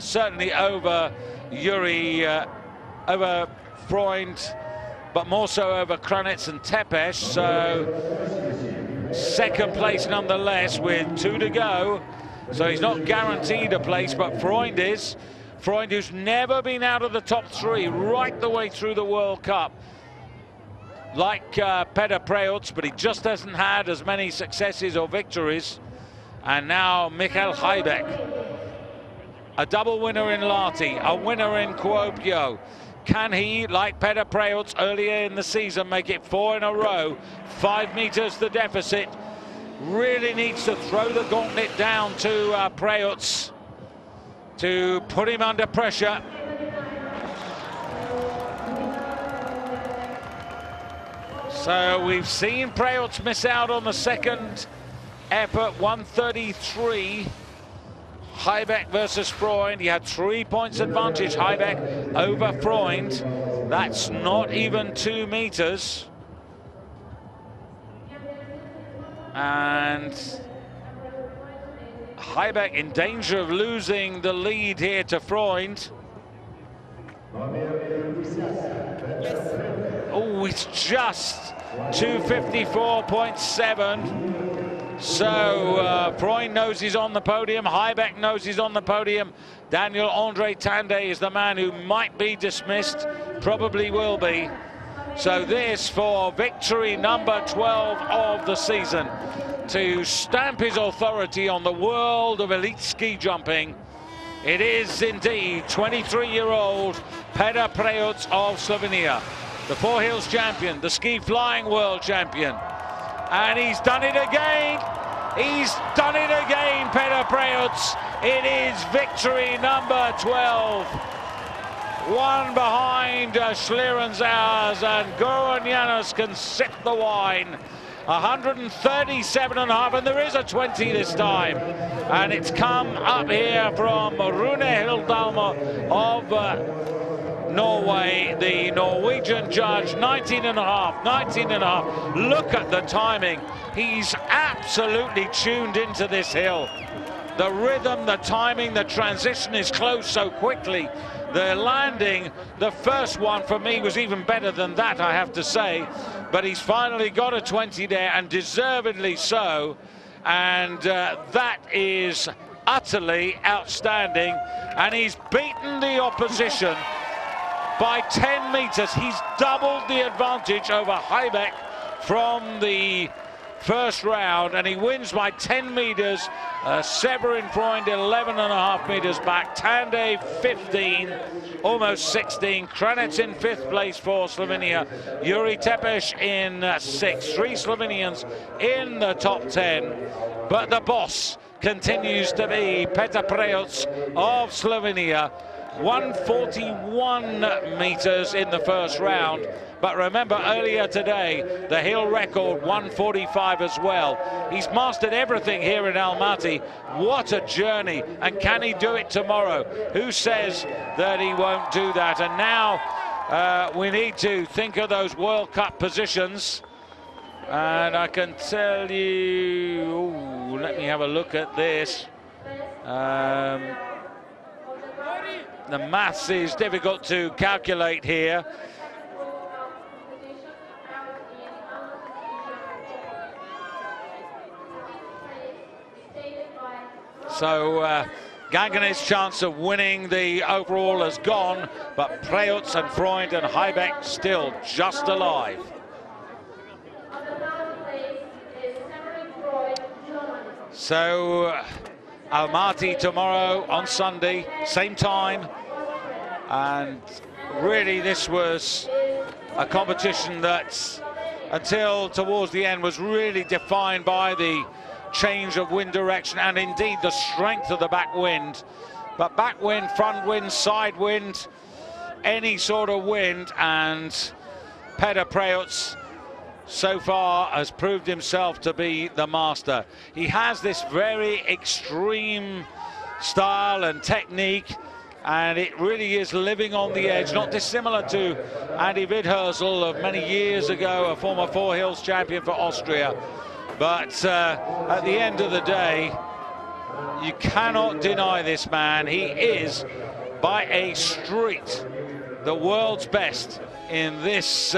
certainly over Yuri, over Freund, but more so over Kranitz and Tepesh. So second place nonetheless with 2 to go. So he's not guaranteed a place, but Freund is. Freund, who's never been out of the top 3 right the way through the World Cup. Like Peter Preutz, but he just hasn't had as many successes or victories. And now Michael Heibeck, a double winner in Lahti, a winner in Kuopio. Can he, like Peter Preutz earlier in the season, make it 4 in a row? 5 meters the deficit. Really needs to throw the gauntlet down to Preutz to put him under pressure. So we've seen Preutz miss out on the second effort, 133. Heibeck versus Freund. He had 3 points advantage, Heibeck over Freund. That's not even 2 meters. And Heibeck in danger of losing the lead here to Freund. Oh, it's just 254.7. So Freund knows he's on the podium, Heibeck knows he's on the podium. Daniel Andre Tande is the man who might be dismissed, probably will be. So this for victory number 12 of the season, to stamp his authority on the world of elite ski jumping. It is indeed 23-year-old Peter Preutz of Slovenia, the Four Hills champion, the ski flying world champion. And he's done it again. He's done it again, Peter Preutz. It is victory number 12. 1 behind Schlierenzauers, and Goran Janus can sip the wine. 137.5, and there is a 20 this time. And it's come up here from Rune Hildalmer of Norway, the Norwegian judge. 19.5. Look at the timing. He's absolutely tuned into this hill. The rhythm, the timing, the transition is close so quickly. The landing, the first one for me was even better than that, I have to say. But he's finally got a 20 there, and deservedly so. And that is utterly outstanding. And he's beaten the opposition by 10 meters. He's doubled the advantage over Heibeck from the first round, and he wins by 10 meters. Severin Freund 11.5 meters back, Tande 15, almost 16. Kranitz in 5th place for Slovenia, Yuri Tepesh in 6th. 3 Slovenians in the top 10, but the boss continues to be Peter Preutz of Slovenia. 141 meters in the first round. But remember, earlier today, the hill record 145 as well. He's mastered everything here in Almaty. What a journey. And can he do it tomorrow? Who says that he won't do that? And now we need to think of those World Cup positions. And I can tell you, ooh, let me have a look at this. The maths is difficult to calculate here. So Gangan's chance of winning the overall has gone, but Preutz and Freund and Heibeck still just alive. So Almaty tomorrow on Sunday, same time, and really this was a competition that until towards the end was really defined by the change of wind direction and indeed the strength of the back wind. But back wind, front wind, side wind, any sort of wind, and Peter Preutz so far has proved himself to be the master. He has this very extreme style and technique, and it really is living on the edge, not dissimilar to Andy Widhersel of many years ago, a former Four Hills champion for Austria. But at the end of the day, you cannot deny this man. He is, by a street, the world's best in this